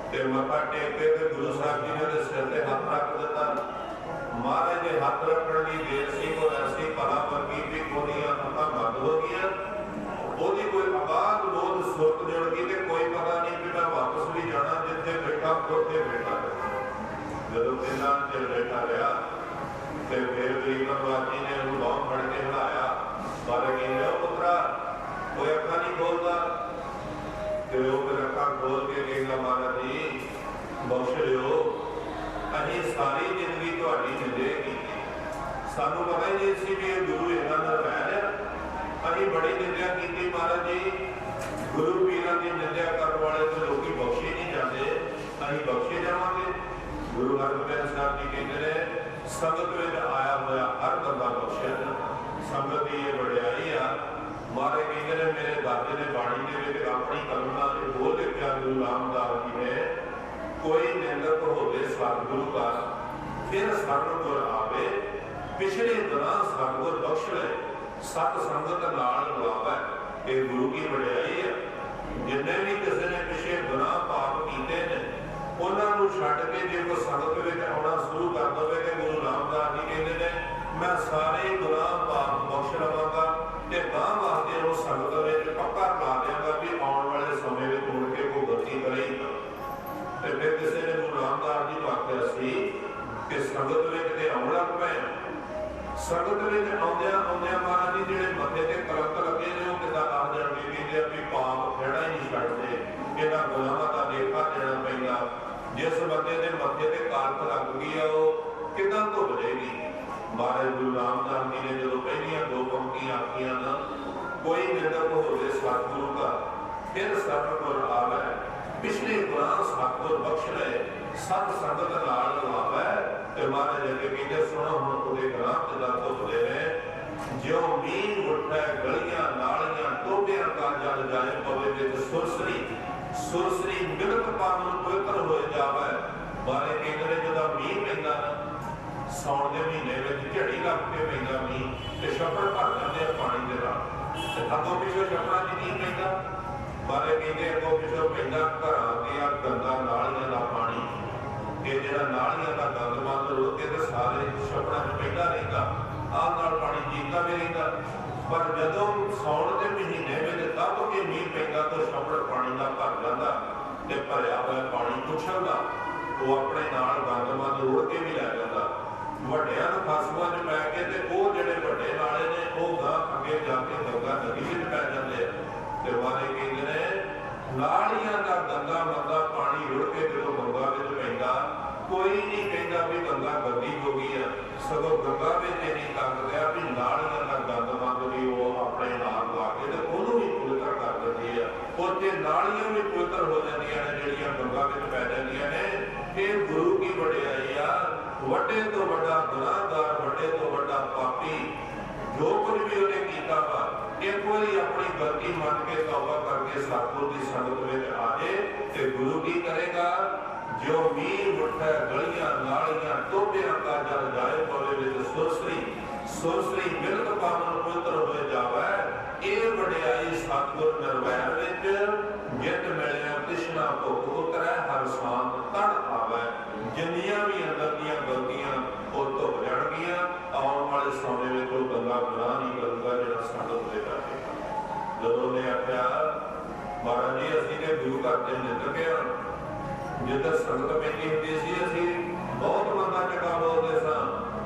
ते मथा टेक के गुरु साहब जी ने सिर ते हाथ रख दिता। महाराज ने हाथ रखने की देर से को ऐसी कला वर्गी भी कोनियां अखा बंद हो गई, ओदी कोई आबाद बोध सुरत जुड़ गई ते कोई पता नहीं कि मैं वापस भी जाना, जिथे बैठा उत्थे बैठा। जदों इन्ना चिर बैठा रहा ते फिर गरीब नवाज जी ने उन्हें बांह फड़ के हिलाया, पर कहंदे पुत्रा कोई अखा नहीं खोलता, ते वो फिर अखा खोल के कहंदा महाराज जी बख्श लियो, ਅਸੀਂ ਸਾਰੀ ਜ਼ਿੰਦਗੀ ਤੁਹਾਡੀ ਨਿੰਦੇ ਕੀਤੀ, ਸਾਨੂੰ ਪਤਾ ਹੀ ਨਹੀਂ ਸੀ ਵੀ ਇਹ ਗੁਰੂ ਇਹਨਾਂ ਨਾਲ ਰਹਿ ਰਿਹਾ। ਅਸੀਂ ਬੜੀ ਨਿੰਦਿਆ ਕੀਤੀ ਮਹਾਰਾਜ ਜੀ, ਗੁਰੂ ਪੀਰਾਂ ਦੀ ਨਿੰਦਿਆ ਕਰਨ ਵਾਲੇ ਤੇ ਲੋਕੀ ਬਖਸ਼ੇ ਨਹੀਂ ਜਾਂਦੇ, ਅਸੀਂ ਬਖਸ਼ੇ ਜਾਵਾਂਗੇ। ਗੁਰੂ ਹਰਗੋਬਿੰਦ ਸਾਹਿਬ ਜੀ ਕਹਿੰਦੇ ਨੇ ਸੰਗਤ ਵਿੱਚ ਆਇਆ ਹੋਇਆ ਹਰ ਬੰਦਾ ਬਖਸ਼ਿਆ ਜਾਂਦਾ। ਸੰਗਤ ਦੀ ਇਹ ਵਡਿਆਈ ਆ। ਮਹਾਰਾਜ ਕਹਿੰਦੇ ਨੇ ਮੇਰੇ ਦਾਦੇ ਨੇ ਬਾਣੀ ਦੇ ਵਿੱਚ ਆਪਣੀ ਕਲਮ ਨਾਲ ਇਹ ਬੋਲ ਲਿਖਿਆ ਗੁਰੂ ਰਾਮਦਾਸ ਜੀ ਨੇ, कोई निंदक होवे सतगुरु का फिर सतगुर आवे, पिछले दिना सतगुर बख्श ले सत संगत नाल मिलावे। ये गुरु की वडियाई है। जिन्ने भी किसी ने पिछले गुनाह पाप कीते ने उन्होंने छड्ड के जे कोई संगत विच आउणा शुरू कर दवे ते गुरु रामदास जी कहते ने मैं सारे गुनाह पाप बख्श लवांगा ते गांह वास्ते उस संगत विच पक्का ला देंगा भी आउण वाले समय विच मुड़ के कोई गलती करेगा। ਤੇ ਫਿਰ ਕਿਸੇ ਨੇ ਗੁਰੂ ਰਾਮਦਾਸ ਜੀ ਨੂੰ ਆਖਿਆ ਸੀ ਕਿ ਸੰਗਤ ਵਿੱਚ ਤੇ ਆਉਣ ਲੱਗ ਪਏ। ਸੰਗਤ ਵਿੱਚ ਆਉਂਦਿਆਂ ਮਹਾਰਾਜ ਜੀ ਜਿਹੜੇ ਮੱਥੇ ਤੇ ਕਲੰਕ ਲੱਗੇ ਨੇ ਉਹ ਕਿੱਦਾਂ ਆ ਜਾਣਗੇ, ਕਹਿੰਦੇ ਵੀ ਪਾਪ ਖੜਾ ਹੀ ਨਹੀਂ ਛੱਡਦੇ, ਇਹਨਾਂ ਗੁਨਾਹਾਂ ਦਾ ਲੇਖਾ ਦੇਣਾ ਪੈਂਦਾ। ਜਿਸ ਬੰਦੇ ਦੇ ਮੱਥੇ ਤੇ ਕਲੰਕ ਲੱਗ ਗਈ ਆ ਉਹ ਕਿੱਦਾਂ ਧੁੱਪ ਜਾਏਗੀ। ਮਹਾਰਾਜ ਗੁਰੂ ਰਾਮਦਾਸ ਜੀ ਨੇ ਜਦੋਂ ਪਹਿਲੀਆਂ ਦੋ ਪੰਕਤੀਆਂ ਆਖੀਆਂ ਨਾ, ਕੋਈ ਨਿੰਦਕ ਹੋਵੇ ਸਤਿਗੁਰੂ ਦਾ ਫਿਰ ਸਤਿਗੁਰ ਆਵੇ, पिछले गुनाह सतगुर बख्श ले सत संगत नाल लावे। ते महाराज जी कहते सुनो हुण ओदे गुनाह किदां धुपदे ने, ज्यों मींह उठे गलियां नालियां टोबियां का जल जाए पवे विच सुरसरी मिलक पावन पवित्र हो जावे। महाराज कहते ने जदों मींह पैंदा साउण दे महीने विच झड़ी लग के पैंदा मींह ते छप्पड़ भर जांदे पानी दे नाल, ते अगों पिछों छप्पड़ां 'च मींह पैंदा। बारे कहते अगों पिछों पैंदा घरां दियां गंदा नालियां का पानी, ये जिहड़ा नालियां का गंद मंद रुक के ते सारे छप्पड़ां 'च पैंदा रहिंदा, आह नाल पानी जींदा भी रहिंदा। पर जदों साउण दे महीने विच दब के मींह पैंदा तो छप्पड़ पानी का ਤੇ ਭਰਿਆ ਹੋਇਆ ਪਾਣੀ ਪੁੱਛਣਦਾ ਉਹ ਆਪਣੇ ਨਾਲ ਗੰਦਮੰਦ ਰੋੜ ਕੇ ਵੀ ਲੈ ਜਾਂਦਾ। ਵੱਡਿਆਂ ਨੂੰ ਫਸਵਾਂ 'ਚ ਪੈ ਕੇ ਤੇ ਉਹ ਜਿਹੜੇ ਵੱਡੇ ਨਾਲੇ ਨੇ ਉਹ ਗਾਂ ਅੱਗੇ ਜਾ ਕੇ ਗੰਗਾ ਨਦੀ ਵਿੱਚ ਪੈ ਜਾਂਦੇ ਆ। ਤੇ ਵਾਲੇ ਕਹਿੰਦੇ ਨੇ ਨਾਲੀਆਂ ਦਾ ਗੰਦਾ ਮੰਦਾ ਪਾਣੀ ਰੁੜ ਕੇ ਜਦੋਂ ਗੰਗਾ ਵਿੱਚ ਪੈਂਦਾ ਕੋਈ ਨਹੀਂ ਕਹਿੰਦਾ ਵੀ ਗੰਗਾ ਗੰਦੀ ਹੋ ਗਈ ਆ, ਸਗੋਂ ਗੰਗਾ ਵਿੱਚ ਇੰਨੀ ਤਾਕਤ ਆ ਵੀ ਨਾਲੀਆਂ ਦਾ ਗੰਦ ਮੰਦ ਵੀ ਉਹ ਆਪਣੇ ਨਾਲ ਲਾ ਕੇ ਤੇ ਉਹਨੂੰ ਵੀ ਪਵਿੱਤਰ ਕਰ ਦਿੰਦੀ ਆ। ਉੱਥੇ ਨਾਲੀਆਂ ਵੀ ਪਵਿੱਤਰ ਹੋ ਜਾਂਦੀਆਂ ਨੇ ਜਿਹੜੀਆਂ ਗੰਗਾ ਵਿੱਚ ਪੈ ਜਾਂਦੀਆਂ ਨੇ। ਇਹ ਗੁਰੂ ਕੀ ਵਡਿਆਈ ਆ। ਵੱਡੇ ਤੋਂ ਵੱਡਾ ਗੁਨਾਹਗਾਰ, ਵੱਡੇ ਤੋਂ ਵੱਡਾ ਪਾਪੀ ਜੋ ਕੁਝ ਵੀ ਉਹਨੇ ਕੀਤਾ ਵਾ ਇੱਕ ਵਾਰੀ ਆਪਣੀ ਗਲਤੀ ਮੰਨ ਕੇ ਤੌਬਾ ਕਰਕੇ ਸਤਿਗੁਰ ਦੀ ਸੰਗਤ ਵਿੱਚ ਆ ਜਾਏ ਤੇ ਗੁਰੂ ਕੀ ਕਰੇਗਾ? ਜੋ ਮੀਂਹ ਉੱਠੇ ਗਲੀਆਂ ਨਾਲੀਆਂ ਟੋਭਿਆਂ ਕਾ ਜਲ ਜਾਏ ਪਵੇ ਵਿੱਚ ਸੁਰਸਰੀ ਮਿਲਤ ਪਾਵਨ ਪਵਿੱਤਰ ਹੋਏ ਜਾਵੇ। ਇਹ ਵਡਿਆਈ ਸਤਿਗੁਰ ਨਿਰਵੈਰ ਵਿੱਚ ਜਿਤ ਮਿਲਿਆ ਤ੍ਰਿਸ਼ਨਾ ਭੁੱਖ ਉਤਰੈ ਹਰ ਸ਼ਾਂਤ ਤੜ ਆਵੇ। ਜਿੰਨੀਆਂ ਵੀ ਅੰਦਰ ਦੀਆਂ ਗਲਤੀਆਂ ਉਹ ਧੁੱਪ ਜਾਣਗੀਆਂ। ਆਉਣ ਵਾਲੇ ਸਮੇਂ ਵਿੱਚ ਉਹ ਬੰਦਾ ਗੁਨਾਹ ਨਹੀਂ ਕਰੂਗਾ ਜਿਹੜਾ ਸੰਗਤ ਦੇ ਕਰਕੇ। ਜਦੋਂ ਨੇ ਆਖਿਆ ਮਹਾਰਾਜ ਜੀ ਅਸੀਂ ਤੇ ਗੁਰੂ ਘਰ ਦੇ ਨਿੱਤਰ ਕੇ ਜਿੱਦਾਂ ਸੰਗਤ ਪੈਂਦੀ ਹੁੰਦੀ ਸੀ ਅਸੀਂ ਬਹੁਤ ਬੰਦਾ ਚੰਗਾ ਬੋਲਦੇ ਸਾਂ।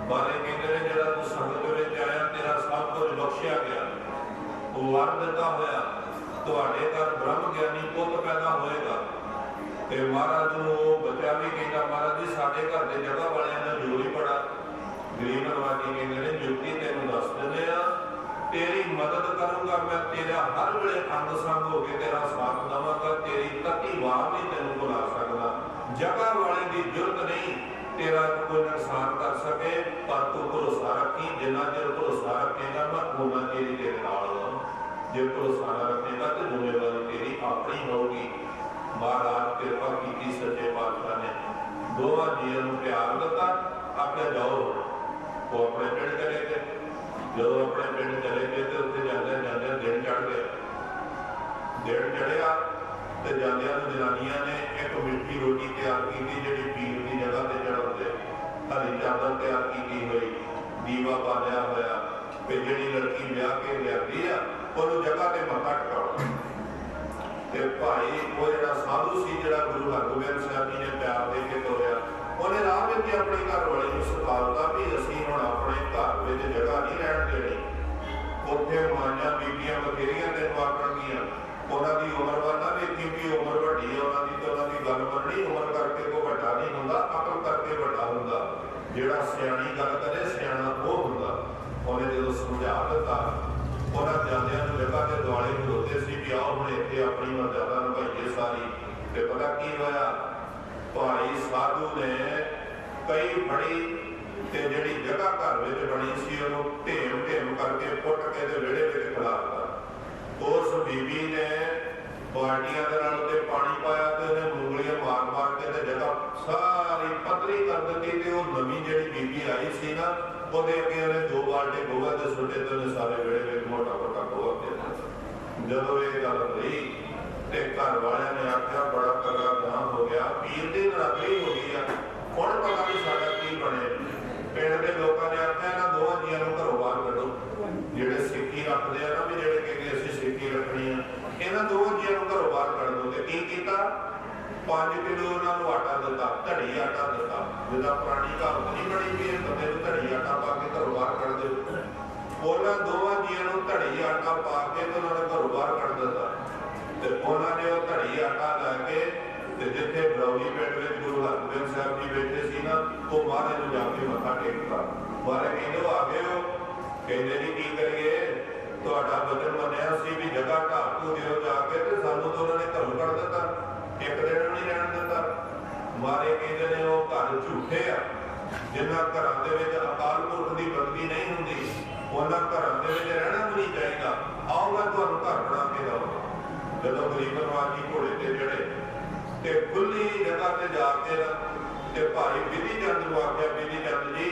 ਬਾਰੇ ਕਹਿੰਦੇ ਨੇ ਜਿਹੜਾ ਤੂੰ ਸੰਗਤ ਵਿੱਚ ਆਇਆ ਤੇਰਾ ਸਭ ਕੁਝ ਬਖਸ਼ਿਆ ਗਿਆ, ਉਹ ਵਰ ਦਿੱਤਾ ਹੋਇਆ, ਤੁਹਾਡੇ ਘਰ ਬ੍ਰਹਮ ਗਿਆਨੀ ਪੁੱਤ ਪੈਦਾ ਹੋਏਗਾ। ਤੇ ਮਹਾਰਾਜ ਨੂੰ ਉਹ ਬੱਚਾ ਵੀ ਕਹਿੰਦਾ ਮਹਾਰਾਜ ਜੀ ਸਾਡੇ ਘਰ ਦੇ ਜਗ੍ਹਾ ਵਾਲਿਆਂ ਦਾ ਜੋਰ ਹੀ ਬੜਾ। ਗਰੀਬ ਨਵਾਜੀ ਕਹਿੰਦੇ ਨੇ ਜੁਗਤੀ ਤੈਨੂੰ ਦੱਸ ਦਿੰਦੇ ਆ ਤੇਰੀ ਮਦਦ ਕਰੂੰਗਾ ਮੈਂ, ਤੇਰਾ ਹਰ ਵੇਲੇ ਅੰਗ ਸੰਗ ਹੋ ਕੇ ਤੇਰਾ ਸਾਥ ਦੇਵਾਂਗਾ। ਤੇਰੀ ਤੱਕੀ ਵਾਰ ਨਹੀਂ ਤੈਨੂੰ ਭੁਲਾ ਸਕਦਾ। ਜਗ੍ਹਾ ਵਾਲੇ ਦੀ ਜ਼ਰੂਰਤ ਨਹੀਂ ਤੇਰਾ ਕੋਈ ਨੁਕਸਾਨ ਕਰ ਸਕੇ, ਪਰ ਤੂੰ ਭਰੋਸਾ ਰੱਖੀ ਜਿੰਨਾ ਚਿਰ ਭਰੋਸਾ ਰੱਖੇਗਾ ਮੈਂ ਉਹਨਾਂ ਤੇਰੀ ਤੇਰੇ ਨਾਲ ਹਾਂ। ਜੇ ਭਰੋਸਾ ਨਾ ਰੱਖੇਗਾ ਤੇ ਜ਼ਿੰਮੇਵਾਰੀ ਤੇਰੀ ਆਪਣੀ ਹੋਊਗੀ। ਮਹਾਰਾਜ ਕਿਰਪਾ ਕੀਤੀ ਸੱਚੇ ਪਾਤਸ਼ਾਹ ਨੇ ਦੋਵਾਂ ਜੀਆਂ ਨੂੰ ਪਿਆਰ ਦਿੱਤਾ। ਆਪਣੇ ਜਾਓ ਉਹ ਆਪਣੇ ਪਿੰਡ ਚਲੇ ਗਏ। ਜਦੋਂ ਆਪਣੇ ਪਿੰਡ ਚਲੇ ਗਏ ਤੇ ਉੱਥੇ ਜਾਂਦੇ ਜਾਂਦੇ ਦਿਨ ਚੜ ਗਿਆ। ਦਿਨ ਚੜਿਆ ਤੇ ਜਾਂਦਿਆਂ ਨੂੰ ਜਨਾਨੀਆਂ ਨੇ ਇੱਕ ਮਿੱਠੀ ਰੋਟੀ ਤਿਆਰ ਕੀਤੀ ਜਿਹੜੀ ਪੀਰ ਦੀ ਜਗ੍ਹਾ ਤੇ ਚੜਾਉਂਦੇ, ਹਰੀ ਚਾਦਰ ਤਿਆਰ ਕੀਤੀ ਹੋਈ, ਦੀਵਾ ਬਾਲਿਆ ਹੋਇਆ ਤੇ ਜਿਹੜੀ ਲੜਕੀ ਵਿਆਹ ਕੇ ਲਿਆਂਦੀ ਆ ਉਹਨੂੰ ਜਗ੍ਹਾ ਤੇ ਮੱਥਾ ਟਿਕਾਉਣਾ। ਤੇ ਭਾਈ ਉਹ ਜਿਹੜਾ ਸਾਧੂ ਸੀ ਜਿਹੜਾ ਗੁਰੂ ਹਰਗੋਬਿੰਦ ਸਾਹਿਬ ਜੀ ਨੇ ਪਿਆਰ ਦੇ ਕੇ ਤੋਰਿਆ, ਉਹਨੇ ਰਾਹ ਵਿੱਚ ਆਪਣੀ ਘਰ ਵਾਲੀ ਨੂੰ ਸਿਖਾਉਂਦਾ ਵੀ ਅਸੀਂ ਹੁਣ ਆਪਣੇ ਘਰ ਵਿੱਚ ਜਗ੍ਹਾ ਨਹੀਂ ਰਹਿਣ ਦੇਣੀ। ਉੱਥੇ ਮਾਈਆਂ ਬੀਬੀਆਂ ਬਥੇਰੀਆਂ ਤੈਨੂੰ ਆਖਣਗੀਆਂ, ਉਹਨਾਂ ਦੀ ਉਮਰ ਵੱਲ ਨਾ ਵੇਖੀ ਵੀ ਉਮਰ ਵੱਡੀ ਹੈ ਉਹਨਾਂ ਦੀ ਤੇ ਉਹਨਾਂ ਦੀ ਗੱਲ ਮੰਨਣੀ। ਉਮਰ ਕਰਕੇ ਕੋਈ ਵੱਡਾ ਨਹੀਂ ਹੁੰਦਾ, ਅਕਲ ਕਰਕੇ ਵੱਡਾ ਹੁੰਦਾ। ਜਿਹੜਾ ਸਿਆਣੀ ਗੱਲ ਕਰੇ ਸਿਆਣਾ ਉਹ ਹੁੰਦਾ। ਉਹਨੇ ਜਦੋਂ ਸਮਝਾ ਦਿੱਤਾ ਉਹਨਾਂ ਜਾਂਦਿਆਂ ਨੂੰ ਜਗ੍ਹਾ ਦੇ ਦੁਆਲੇ ਖਲੋਤੇ ਸੀ ਵੀ ਆਓ ਹੁਣ ਇੱਥੇ ਆਪਣੀ ਮਰਜ਼ਾਦਾ ਨਿਭਾਈਏ ਸਾਰੀ। ਤੇ ਪਤਾ ਕੀ ਹੋਇਆ? ਭਾਈ ਸਾਧੂ ਨੇ ਕਈ ਬੜੀ ਤੇ ਜਿਹੜੀ ਜਗ੍ਹਾ ਘਰ ਵਿੱਚ ਬਣੀ ਸੀ ਉਹਨੂੰ ਢੇਮ ਕਰਕੇ ਪੁੱਟ ਕੇ ਤੇ ਵਿਹੜੇ ਵਿੱਚ ਖਿਲਾ ਦਿੱਤਾ। ਉਸ ਬੀਬੀ ਨੇ ਬਾਲਟੀਆਂ ਦੇ ਨਾਲ ਉੱਤੇ ਪਾਣੀ ਪਾਇਆ ਤੇ ਉਹਨੇ ਉਂਗਲੀਆਂ ਮਾਰ ਕੇ ਤੇ ਜਗ੍ਹਾ ਸਾਰੀ ਪੱਧਰੀ ਕਰ ਦਿੱਤੀ। ਤੇ ਉਹ ਨਵੀਂ ਜਿਹੜੀ ਬੀਬੀ ਆਈ ਸੀ ਨਾ ਉਹਦੇ ਅੱਗੇ ਉਹਨੇ 2 ਬਾਲਟੇ ਗੋਹਾ ਦੇ ਸੁੱਟੇ ਤੇ ਉਹਨੇ ਸਾਰੇ ਵਿਹੜੇ ਵਿੱਚ ਮੋਟਾ ਗੋਹਾ ਦੇ ਦਿੱਤਾ। ਜਦੋਂ ਇਹ ਗੱਲ ਹੋਈ ਤੇ ਘਰ ਵਾਲਿਆਂ ਨੇ ਆਖਿਆ ਬੜਾ ਕਰਦਾ ਗਾਂ ਹੋ ਗਿਆ, ਪੀਰ ਦੀ ਨਰਾਦਰੀ ਹੋ ਗਈ ਆ, ਹੁਣ ਪਤਾ ਨਹੀਂ ਸਾਡਾ ਕੀ ਬਣੇ। ਪਿੰਡ ਦੇ ਲੋਕਾਂ ਨੇ ਆਖਿਆ ਇਹਨਾਂ ਦੋਵਾਂ ਜੀਆਂ ਨੂੰ ਘਰੋਂ ਬਾਹਰ ਕੱਢੋ। ਜਿਹੜੇ ਸਿੱਖੀ ਰੱਖਦੇ ਆ ਨਾ ਵੀ ਜਿਹੜੇ ਕਹਿੰਦੇ ਅਸੀਂ ਸਿੱਖੀ ਰੱਖਣੀ ਆ, ਇਹਨਾਂ ਦੋਵਾਂ ਜੀਆਂ ਨੂੰ ਘਰੋਂ ਬਾਹਰ ਕੱਢ ਦੋ। ਤੇ ਕੀ ਕੀਤਾ? 5 ਕਿਲੋ ਉਹਨਾਂ ਨੂੰ ਆਟਾ ਦਿੱਤਾ, ਧੜੀ ਆਟਾ ਦਿੱਤਾ। ਜਿੱਦਾਂ ਪੁਰਾਣੀ ਕਹਾਵਤ ਨਹੀਂ ਬਣੀ ਵੀ ਇਹ ਬੰਦੇ ਨੂੰ ਧੜੀ ਆਟਾ ਪਾ ਕੇ ਘਰੋਂ ਬਾਹਰ ਕੱਢ ਦਿਓ। ਉਹਨਾਂ ਦੋਵਾਂ ਜੀਆਂ ਨੂੰ ਧੜੀ ਆਟਾ ਪਾ ਕੇ ਤੇ ਉਹਨਾਂ ਨੇ ਘਰੋਂ ਬਾਹਰ ਕੱਢ ਦਿੱਤਾ। ਤੇ ਉਹਨਾਂ ਨੇ ਉਹ ਧੜੀ ਆਟਾ ਲੈ ਕੇ ਤੇ ਜਿੱਥੇ ਬਰੌਲੀ ਪਿੰਡ ਵਿੱਚ ਗੁਰੂ ਹਰਗੋਬਿੰਦ ਸਾਹਿਬ ਜੀ ਬੈਠੇ ਸੀ ਨਾ ਉਹ ਮਹਾਰਾਜ ਨੂੰ ਜਾ ਕੇ ਮੱਥਾ ਟੇਕਦਾ। ਮਹਾਰਾਜ ਕਹਿੰਦੇ ਆ ਗਏ ਹੋ? ਕਹਿੰਦੇ ਜੀ ਕੀ ਕਰੀਏ, ਤੁਹਾਡਾ ਬਚਨ ਮੰਨਿਆ ਸੀ ਵੀ ਜਗ੍ਹਾ ਢਾਹ ਢੂ ਦਿਓ ਜਾ ਕੇ, ਤੇ ਸਾਨੂੰ ਤਾਂ ਉਹਨਾਂ ਨੇ ਘਰੋਂ ਕੱਢ ਦਿੱਤਾ, ਇੱਕ ਦਿਨ ਨਹੀਂ ਰਹਿਣ ਦਿੱਤਾ। ਮਹਾਰਾਜ ਕਹਿੰਦੇ ਨੇ ਉਹ ਘਰ ਝੂਠੇ ਆ। ਜਿਨ੍ਹਾਂ ਘਰਾਂ ਦੇ ਵਿੱਚ ਅਕਾਲ ਪੁਰਖ ਦੀ ਬਦਲੀ ਨਹੀਂ ਹੁੰਦੀ ਉਹਨਾਂ ਘਰਾਂ ਦੇ ਵਿੱਚ ਰਹਿਣਾ ਵੀ ਨਹੀਂ ਚਾਹੀਦਾ। ਆਓ ਮੈਂ ਤੁਹਾਨੂੰ ਘਰ ਬਣਾ ਕੇ ਦਊਂਗਾ। ਜਦੋਂ ਗਰੀਬ ਨਵਾਜ ਜੀ ਘੋੜੇ ਤੇ ਚੜੇ ਤੇ ਖੁੱਲੀ ਜਗ੍ਹਾ ਤੇ ਜਾ ਕੇ ਤੇ ਭਾਈ ਵਿਧੀ ਚੰਦ ਨੂੰ ਆਖਿਆ, ਵਿਧੀ ਚੰਦ ਜੀ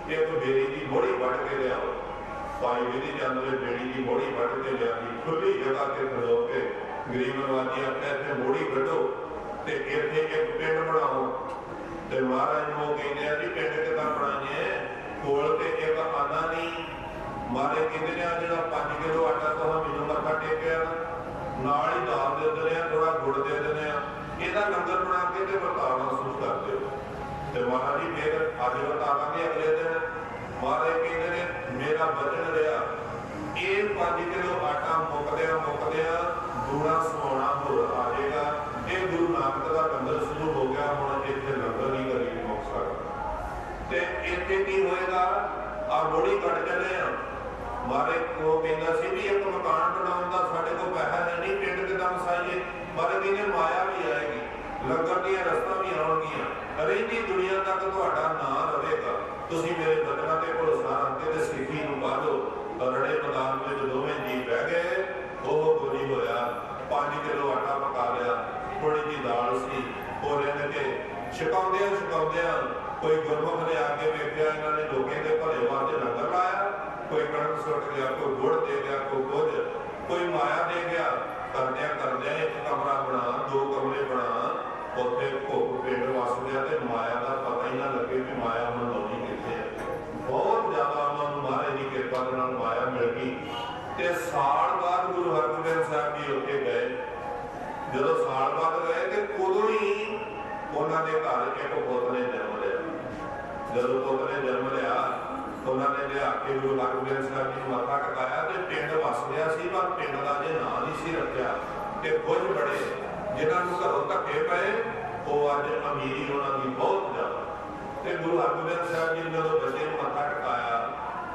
ਇੱਕ ਬੇੜੀ ਦੀ ਮੋਹੜੀ ਵੱਢ ਕੇ ਲਿਆਓ। ਭਾਈ ਵਿਧੀ ਚੰਦ ਨੇ ਬੇੜੀ ਦੀ ਮੋਹੜੀ ਵੱਢ ਕੇ ਲਿਆਂਦੀ। ਖੁੱਲੀ ਜਗ੍ਹਾ ਤੇ ਖਲੋ ਕੇ ਗਰੀਬ ਨਵਾਜ ਜੀ ਆਖਿਆ ਇੱਥੇ ਮੋਹੜੀ ਵੱਢੋ ਤੇ ਇੱਥੇ ਇੱਕ ਪਿੰਡ ਬਣਾਓ। ਤੇ ਮਹਾਰਾਜ ਨੂੰ ਉਹ ਕਹਿੰਦੇ ਆ ਜੀ ਪਿੰਡ ਕਿੱਦਾਂ ਬਣਾਈਏ? ਕੋਲ ਤੇ ਇੱਕ ਆਨਾ ਨਹੀਂ। ਮਹਾਰਾਜ ਕਹਿੰਦੇ ਨੇ ਆ ਜਿਹੜਾ 5 ਕਿਲੋ ਆਟਾ ਤੋਂ ਮੈਨੂੰ ਮੱਥਾ ਟੇਕਿਆ ਨਾਲ ਹੀ ਦਾਲ ਦੇ ਦਿੰਦੇ ਆ, ਥੋੜਾ ਗੁੜ ਦੇ ਦਿੰਦੇ ਆ, ਇਹਦਾ ਇਹਦਾ ਲੰਗਰ ਬਣਾ ਕੇ ਤੇ ਵਰਤਾਉਣਾ ਸ਼ੁਰੂ ਕਰ ਦਿਓ। ਤੇ ਮਹਾਰਾਜ ਜੀ ਫਿਰ ਅੱਜ ਵਰਤਾਵਾਂਗੇ ਅਗਲੇ ਦਿਨ। ਮਹਾਰਾਜ ਕਹਿੰਦੇ ਨੇ ਮੇਰਾ ਵਚਨ ਰਿਹਾ, ਇਹ 5 ਕਿਲੋ ਆਟਾ ਮੁੱਕਦਿਆਂ ਦੂਣਾ ਸਮਾਉਣਾ ਹੋਰ ਆ ਜਾਏਗਾ। ਇਹ ਗੁਰੂ ਨਾਨਕ ਦਾ ਲੰਗਰ ਸ਼ੁਰੂ ਹੋ ਗਿਆ। ਹੁਣ ਇੱਥੇ ਲੰਗਰ ਨਹੀਂ ਕਰੀ ਮੁੱਕ ਸਕਦਾ। ਤੇ ਇੱਥੇ ਕੀ ਹੋਏਗਾ? ਆ ਲੋਹੜੀ ਕੱਢ ਚੱਲੇ ਆ। ਮਾਰੇ ਉਹ ਕਹਿੰਦਾ ਸੀ ਵੀ ਇੱਕ ਮਕਾਨ ਬਣਾਉਣ ਦਾ ਸਾਡੇ ਕੋਲ ਪੈਸਾ ਹੈ ਨਹੀਂ, ਪਿੰਡ ਕਿੱਦਾਂ ਵਸਾਈਏ? ਮਾਰੇ ਕਹਿੰਦੇ ਮਾਇਆ ਵੀ ਆਏਗੀ, ਲੰਗਰ ਦੀਆਂ ਰਸਤਾਂ ਵੀ ਆਉਣਗੀਆਂ, ਰਹਿੰਦੀ ਦੁਨੀਆ ਤੱਕ ਤੁਹਾਡਾ ਨਾਂ ਰਹੇਗਾ। ਤੁਸੀਂ ਮੇਰੇ ਬਚਨਾਂ ਤੇ ਭਰੋਸਾ ਰੱਖ ਕੇ ਤੇ ਸਿੱਖੀ ਨੂੰ ਬਾਹਰੋ ਰੜੇ ਮੈਦਾਨ ਵਿੱਚ ਦੋਵੇਂ ਜੀ ਬਹਿ ਗਏ। ਉਹ ਗੁਰੀ ਹੋਇਆ, 5 ਕਿਲੋ ਆਟਾ ਪਕਾ ਲਿਆ, ਥੋੜੀ ਜਿਹੀ ਦਾਲ ਸੀ, ਉਹ ਰਿੰਨ ਕੇ ਛਕਾਉਂਦਿਆਂ ਕੋਈ ਗੁਰਮੁਖ ਨੇ ਆ ਕੇ ਵੇਖਿਆ ਇਹਨਾਂ ਨੇ ਲੋਕਾਂ ਦੇ ਭਲੇ ਵਾਸਤੇ ਲੰਗਰ ਲਾਇਆ। ਕੋਈ ਕਣਕ ਸੁੱਟ ਗਿਆ, ਕੋਈ ਗੁੜ ਦੇ ਗਿਆ, ਕੋਈ ਮਾਇਆ ਦੇ ਗਿਆ। ਕਰਦਿਆਂ ਇੱਕ ਕਮਰਾ ਬਣਾ, 2 ਕਮਰੇ ਬਣਾ, ਉੱਥੇ ਭੁੱਖ ਪਿੰਡ ਵਸਦਿਆ ਤੇ ਮਾਇਆ ਦਾ ਪਤਾ ਹੀ ਨਾ ਲੱਗੇ ਵੀ ਮਾਇਆ ਹੁਣ ਲਾਉਣੀ ਕਿੱਥੇ ਹੈ। ਬਹੁਤ ਜ਼ਿਆਦਾ ਉਹਨਾਂ ਨੂੰ ਮਹਾਰਾਜ ਦੀ ਕਿਰਪਾ ਦੇ ਨਾਲ ਮਾਇਆ ਮਿਲ ਗਈ। ਤੇ ਸਾਲ ਬਾਅਦ ਗੁਰੂ ਹਰਗੋਬਿੰਦ ਸਾਹਿਬ ਜੀ ਉੱਥੇ ਗਏ। ਜਦੋਂ ਸਾਲ ਬਾਅਦ ਗਏ ਤੇ ਉਦੋਂ ਹੀ ਉਹਨਾਂ ਦੇ ਘਰ ਇੱਕ ਪੁੱਤ ਨੇ ਜਨਮ ਲਿਆ। ਜਦੋਂ ਪੁੱਤ ਨੇ ਜਨਮ ਲਿਆ, ਉਹਨਾਂ ਨੇ ਲਿਆ ਕੇ ਗੁਰੂ ਹਰਗੋਬਿੰਦ ਸਾਹਿਬ ਜੀ ਨੂੰ ਮੱਥਾ ਟਿਕਾਇਆ ਤੇ ਪਿੰਡ ਵਸ ਗਿਆ ਸੀ, ਪਰ ਪਿੰਡ ਦਾ ਜੇ ਨਾਂ ਨਹੀਂ ਸੀ ਰੱਖਿਆ। ਤੇ ਕੁਝ ਬੜੇ ਜਿਨ੍ਹਾਂ ਨੂੰ ਘਰੋਂ ਧੱਕੇ ਪਏ, ਉਹ ਅੱਜ ਅਮੀਰੀ ਉਹਨਾਂ ਦੀ ਬਹੁਤ ਜ਼ਿਆਦਾ। ਤੇ ਗੁਰੂ ਹਰਗੋਬਿੰਦ ਸਾਹਿਬ ਜੀ ਨੇ ਜਦੋਂ ਬੱਚੇ ਨੂੰ ਮੱਥਾ ਟਿਕਾਇਆ,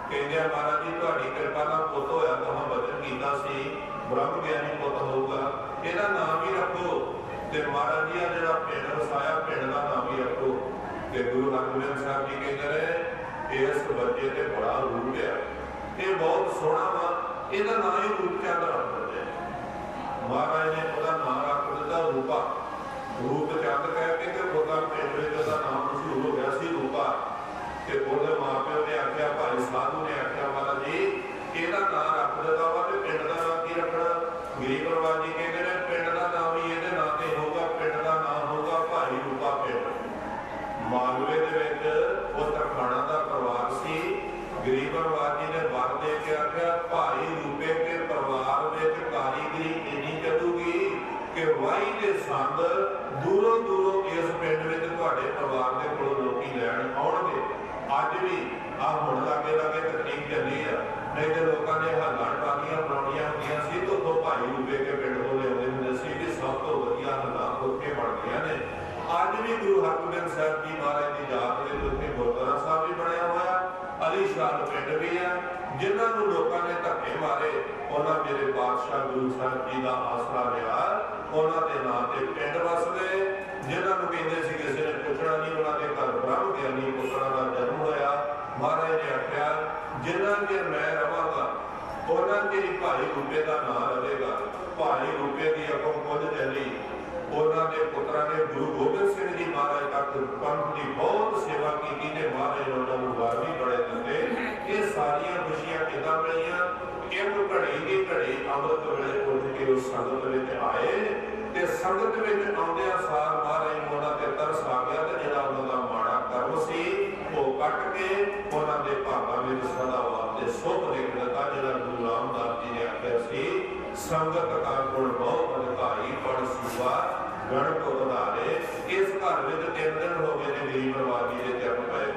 ਕਹਿੰਦੇ ਆ ਮਹਾਰਾਜ ਜੀ ਤੁਹਾਡੀ ਕਿਰਪਾ ਨਾਲ ਪੁੱਤ ਹੋਇਆ, ਤੁਹਾਨੂੰ ਬਚਨ ਕੀਤਾ ਸੀ ਬ੍ਰਹਮ ਗਿਆਨੀ ਪੁੱਤ ਹੋਊਗਾ, ਇਹਦਾ ਨਾਮ ਹੀ ਰੱਖੋ। ਤੇ ਮਹਾਰਾਜ ਜੀ ਆ ਜਿਹੜਾ ਪਿੰਡ ਵਸਾਇਆ, ਪਿੰਡ ਦਾ ਨਾਮ ਹੀ ਰੱਖੋ। ਤੇ ਗੁਰੂ ਹਰਗੋਬਿੰਦ ਸਾਹਿਬ ਜੀ ਕਹਿੰਦੇ ਨੇ ਇਸ ਬੱਚੇ ਤੇ ਬੜਾ ਰੂਪ ਹੈ, ਇਹ ਬਹੁਤ ਸੋਹਣਾ ਵਾ, ਇਹਦਾ ਨਾਂ ਹੀ ਰੂਪ ਚੰਦ ਰੱਖ ਦਿੰਦੇ। ਮਹਾਰਾਜ ਨੇ ਉਹਦਾ ਨਾਮ ਰੱਖ ਦਿੱਤਾ ਰੂਪਾ। ਰੂਪ ਚੰਦ ਕਹਿ ਕੇ ਤੇ ਉਹਦਾ ਪਿੰਡ ਵਿੱਚ ਉਹਦਾ ਨਾਮ ਮਸ਼ਹੂਰ ਹੋ ਗਿਆ ਸੀ ਰੂਪਾ। ਤੇ ਉਹਦੇ ਮਾਪਿਓ ਨੇ ਆਖਿਆ, ਭਾਈ ਸਾਧੂ ਨੇ ਆਖਿਆ ਮਹਾਰਾਜ ਜੀ ਇਹਦਾ ਨਾਮ ਰੱਖ ਦਿੱਤਾ ਵਾ ਤੇ ਪਿੰਡ ਦਾ ਨਾਮ ਕੀ ਰੱਖਣਾ? ਗਰੀਬ ਪਰਿਵਾਰ ਜੀ ਕਹਿੰਦੇ ਨੇ ਪਿੰਡ ਦਾ ਨਾਮ ਹੀ ਇਹਦੇ ਨਾਂ ਤੇ ਹੋਊਗਾ, ਪਿੰਡ ਦਾ ਨਾਮ ਹੋਊਗਾ ਭਾਈ ਰੂਪਾ ਪਿੰਡ। ਮਾਲਵੇ ਦੇ ਵਿੱਚ ਉਹ ਤਰਖਾਣਾ ਦਾ ਪਰਿਵਾਰ ਸੀ। ਗਰੀਬ ਪਰਿਵਾਰ ਜੀ ਨੇ ਵਰ ਦੇ ਕੇ ਆਖਿਆ, ਭਾਈ ਰੂਪੇ ਕੇ ਪਰਿਵਾਰ ਵਿੱਚ ਕਾਰੀਗਰੀ ਇੰਨੀ ਚੱਲੂਗੀ ਕਿ ਵਾਹੀ ਦੇ ਸੰਦ ਦੂਰੋਂ ਇਸ ਪਿੰਡ ਵਿੱਚ ਤੁਹਾਡੇ ਪਰਿਵਾਰ ਦੇ ਕੋਲ ਲੋਕੀ ਲੈਣ ਆਉਣਗੇ। ਅੱਜ ਵੀ ਆ ਹੁਣ ਲਾਗੇ ਤਕਨੀਕ ਚੱਲੀ ਆ, ਨਹੀਂ ਤੇ ਲੋਕਾਂ ਨੇ ਹਾਲਾਂ ਟਾਲੀਆਂ ਬਣਾਉਣੀਆਂ ਹੁੰਦੀਆਂ ਸੀ ਤੇ ਉਦੋਂ ਭਾਈ ਰੂਪੇ ਕੇ ਪਿੰਡ ਤੋਂ ਲਿਆਉਂਦੇ ਹੁੰਦੇ ਸੀ ਵੀ ਸਭ ਤੋਂ ਵਧੀਆ ਹਾਲਾਂ ਉੱਥੇ ਬਣਦੀਆਂ ਨੇ। ਅੱਜ ਵੀ ਗੁਰੂ ਹਰਗੋਬਿੰਦ ਸਾਹਿਬ ਜੀ ਮਹਾਰਾਜ ਦੀ ਯਾਦ ਵਿੱਚ ਉੱਥੇ ਗੁਰਦੁਆਰਾ ਸਾਹਿਬ ਵੀ ਬਣਿਆ ਹੋਇਆ, ਅਲੀਸ਼ਾਨ ਪਿੰਡ ਵੀ ਆ। ਜਿਨ੍ਹਾਂ ਨੂੰ ਲੋਕਾਂ ਨੇ ਧੱਕੇ ਮਾਰੇ, ਉਹਨਾਂ ਮੇਰੇ ਪਾਤਸ਼ਾਹ ਗੁਰੂ ਸਾਹਿਬ ਜੀ ਦਾ ਆਸਰਾ ਲਿਆ, ਉਹਨਾਂ ਦੇ ਨਾਂ ਤੇ ਪਿੰਡ ਵਸ ਗਏ। ਜਿਨ੍ਹਾਂ ਨੂੰ ਕਹਿੰਦੇ ਸੀ ਕਿਸੇ ਨੇ ਪੁੱਛਣਾ ਨਹੀਂ, ਉਹਨਾਂ ਦੇ ਘਰ ਬ੍ਰਹਮ ਗਿਆਨੀ ਪੁੱਤਰਾਂ ਦਾ ਜਨਮ ਹੋਇਆ। ਮਹਾਰਾਜ ਨੇ ਆਖਿਆ ਜਿਨ੍ਹਾਂ ਚਿਰ ਮੈਂ ਰਵਾਂਗਾ ਉਹਨਾਂ ਚਿਰ ਭਾਈ ਰੂਪੇ ਦਾ ਨਾਂ ਰਹੇਗਾ। ਭਾਈ ਰੂਪੇ ਦੀ ਅੱਗੋਂ ਕੁਝ ਚੱਲੀ। ਉਹਨਾਂ ਦੇ ਪੁੱਤਰਾਂ ਨੇ ਗੁਰੂ ਗੋਬਿੰਦ ਸਿੰਘ ਜੀ ਮਹਾਰਾਜ ਤੱਕ ਪੰਥ ਦੀ ਬਹੁਤ ਸੇਵਾ ਕੀਤੀ ਤੇ ਮਹਾਰਾਜ ਉਹਨਾਂ ਨੂੰ ਵਰ ਵੀ ਬੜੇ ਦਿੰਦੇ। ਇਹ ਸਾਰੀਆਂ ਖੁਸ਼ੀਆਂ ਕਿੱਦਾਂ ਮਿਲੀਆਂ? ਇੱਕ ਘੜੀ ਦੀ ਘੜੀ ਅੰਮ੍ਰਿਤ ਵੇਲੇ ਉੱਠ ਕੇ ਉਸ ਸੰਗਤ ਵਿੱਚ ਆਏ ਤੇ ਸੰਗਤ ਵਿੱਚ ਆਉਂਦਿਆਂ ਸਾਰ ਮਹਾਰਾਜ ਨੂੰ ਉਹਨਾਂ ਤੇ ਤਰਸ ਆ ਗਿਆ ਤੇ ਜਿਹੜਾ ਉਹਨਾਂ ਦਾ ਮਾੜਾ ਕਰਮ ਸੀ ਉਹ ਕੱਟ ਕੇ ਉਹਨਾਂ ਦੇ ਭਾਗਾਂ ਵਿੱਚ ਸਦਾ ਵਾਸਤੇ ਸੁੱਭ ਲਿਖ ਦਿੱਤਾ। ਜਿਹੜਾ ਗੁਰੂ ਰਾਮਦਾਸ ਜੀ ਨੇ ਆਖਿਆ ਸੀ, ਸੰਗਤ ਕਾ ਗੁਣ ਬਹੁ ਅਧਿਕਾਰੀ ਪੜ ਸੂਬਾ ਗਣ ਕੋ ਵਧਾਰੇ। ਇਸ ਘਰ ਵਿੱਚ 3 ਦਿਨ ਹੋ ਗਏ ਨੇ ਗਰੀਬ ਪਰਿਵਾਰ ਜੀ ਦੇ ਚਰਨ ਪਏ।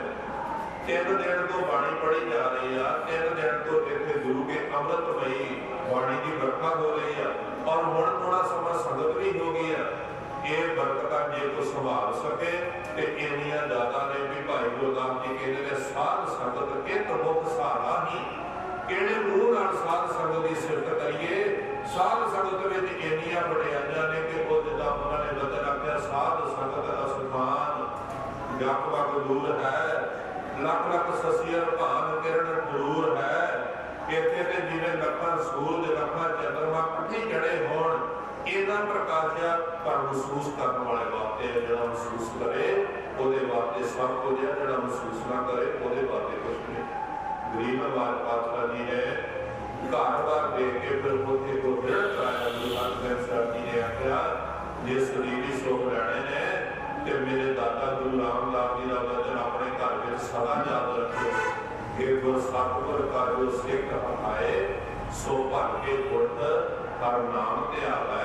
3 ਦਿਨ ਤੋਂ ਬਾਣੀ ਪੜ੍ਹੀ ਜਾ ਰਹੀ ਆ, 3 ਦਿਨ ਤੋਂ ਇੱਥੇ ਗੁਰੂ ਕੇ ਅੰਮ੍ਰਿਤਮਈ ਬਾਣੀ ਦੀ ਵਰਖਾ ਹੋ ਰਹੀ ਆ। ਔਰ ਹੁਣ ਥੋੜਾ ਸਮਾਂ ਸੰਗਤ ਵੀ ਹੋ ਗਈ ਆ। ਇਹ ਬਰਕਤਾਂ ਜੇ ਕੋਈ ਸੰਭਾਲ ਸਕੇ ਤੇ ਇੰਨੀਆਂ ਜ਼ਿਆਦਾ ਨੇ ਵੀ ਭਾਈ ਗੁਰਦਾਸ ਜੀ ਕਹਿੰਦੇ ਨੇ ਸਾਧ ਸੰਗਤ ਕਿਤ ਮੁਖ ਸਹਾਰਾ ਹੀ। ਕਿਹੜੇ ਮੂੰਹ ਨਾਲ ਸਾਧ ਸੰਗਤ ਦੀ ਸਿਫਤ ਕਰੀਏ? ਸਾਧ ਸੰਗਤ ਵਿੱਚ ਇੰਨੀਆਂ ਵਡਿਆਈਆਂ ਨੇ ਕਿ ਉਹ ਜਿੱਦਾਂ ਉਹਨਾਂ ਨੇ ਬਦਲ ਆਖਿਆ, ਸਾਧ ਸੰਗਤ ਅਸਥਾਨ ਜਪ ਵਗ ਦੂਰ ਹੈ, ਲੱਖ ਲੱਖ ਸਸੀਰ ਭਾਨ ਕਿਰਨ ਜ਼ਰੂਰ ਹੈ। ਇੱਥੇ ਤੇ ਜਿਵੇਂ ਲੱਖਾਂ ਸੂਰਜ ਲੱਖਾਂ ਚੰਦਰਮਾ ਇਕੱਠੇ ਚੜੇ ਹੋਣ, ਇਹਨਾਂ ਪ੍ਰਕਾਸ਼ਿਆ ਪਰ ਮਹਿਸੂਸ ਕਰਨ ਵਾਲੇ ਵਾਸਤੇ ਜਿਹੜਾ ਮਹਿਸੂਸ ਕਰੇ ਉਹਦੇ ਵਾਸਤੇ ਸਭ ਕੁਝ ਹੈ, ਜਿਹੜਾ ਮਹਿਸੂਸ ਨਾ ਕਰੇ ਉਹਦੇ ਵਾਸਤੇ ਕੁਝ ਨਹੀਂ। ਗਰੀਬ ਪਰਿਵਾਰ ਪਾਤਸ਼ਾਹ ਜੀ ਨੇ ਘਰ-ਬਾਰ ਦੇਖ ਕੇ ਫਿਰ ਉੱਥੇ ਕੋ ਫਿਰ ਕਰਾਇਆ। ਗੁਰੂ ਹਰਗੋਬਿੰਦ ਸਾਹਿਬ ਜੀ ਨੇ ਆਖਿਆ ਜੇ ਸਰੀਰੀ ਸੁੱਖ ਲੈਣੇ ਨੇ ਤੇ ਮੇਰੇ ਦਾਤਾ ਗੁਰੂ ਰਾਮਦਾਸ ਜੀ ਦਾ ਵਚਨ ਆਪਣੇ ਘਰ ਵਿੱਚ ਸਦਾ ਯਾਦ ਰੱਖੋ ਕਿ ਗੁਰ ਸਤਿਗੁਰ ਕਾ ਜੋ ਸਿੱਖ ਹਮਾਏ ਸੋ ਭਰ ਕੇ ਗੁਰਤ ਹਰ ਨਾਮ ਤੇ ਆਵੈ।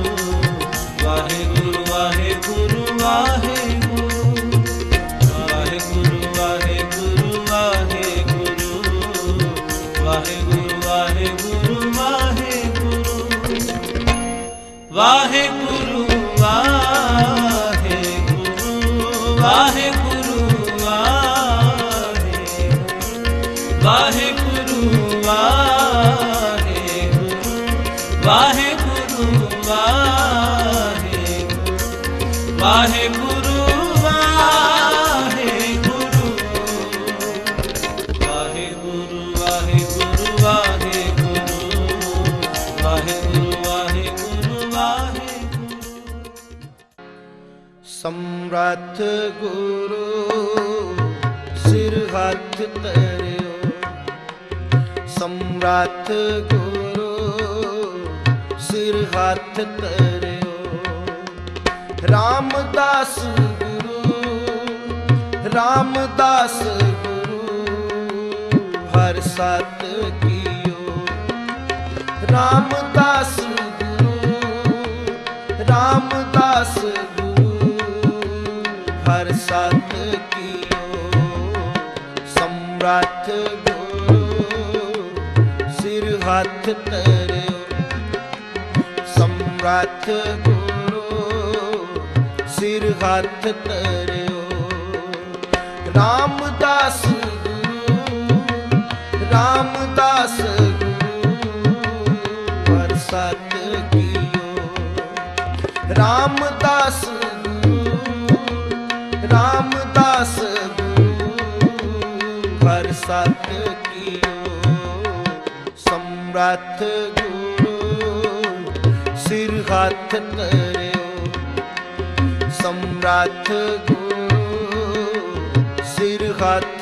वाहेगुरु वाहेगुरु वाहेगुरु वाहेगुरु वाहेगुरु वाहेगुरु वाहेगुरु वाहेगुरु वाहेगुरु वाहेगुरु वाहेगुरु वाहेगुरु वाहेगुरु ਸਮਰੱਥ ਗੁਰੂ ਸਿਰ ਹੱਥ ਧਰਿਓ ਸਮਰੱਥ ਗੁਰੂ ਸਿਰ ਹੱਥ ਧਰਿਓ ਰਾਮਦਾਸ ਗੁਰੂ ਹਰ ਸਤ ਕੀਓ ਰਾਮਦਾਸ ਗੁਰੂ ਹਰ ਸਤ ਕੀਓ ਸਮਰੱਥ ਗੁਰੂ ਸਿਰ ਹੱਥ ਧਰਿਓ ਸਮਰੱਥ ਗੁਰੂ ਸਿਰ ਹੱਥ ਧਰਿਓ ਰਾਮਦਾਸ ਗੁਰੂ ਹਰ ਸਤ ਕੀਓ ਰਾਮਦਾਸ ਗੁਰੂ ਹਰ ਸਤ ਕੀਓ ਸਮਰੱਥ ਗੁਰੂ ਸਿਰ ਹੱਥ ਧਰਿਓ ਸਮਰੱਥ ਗੁਰੂ ਸਿਰ ਹੱਥ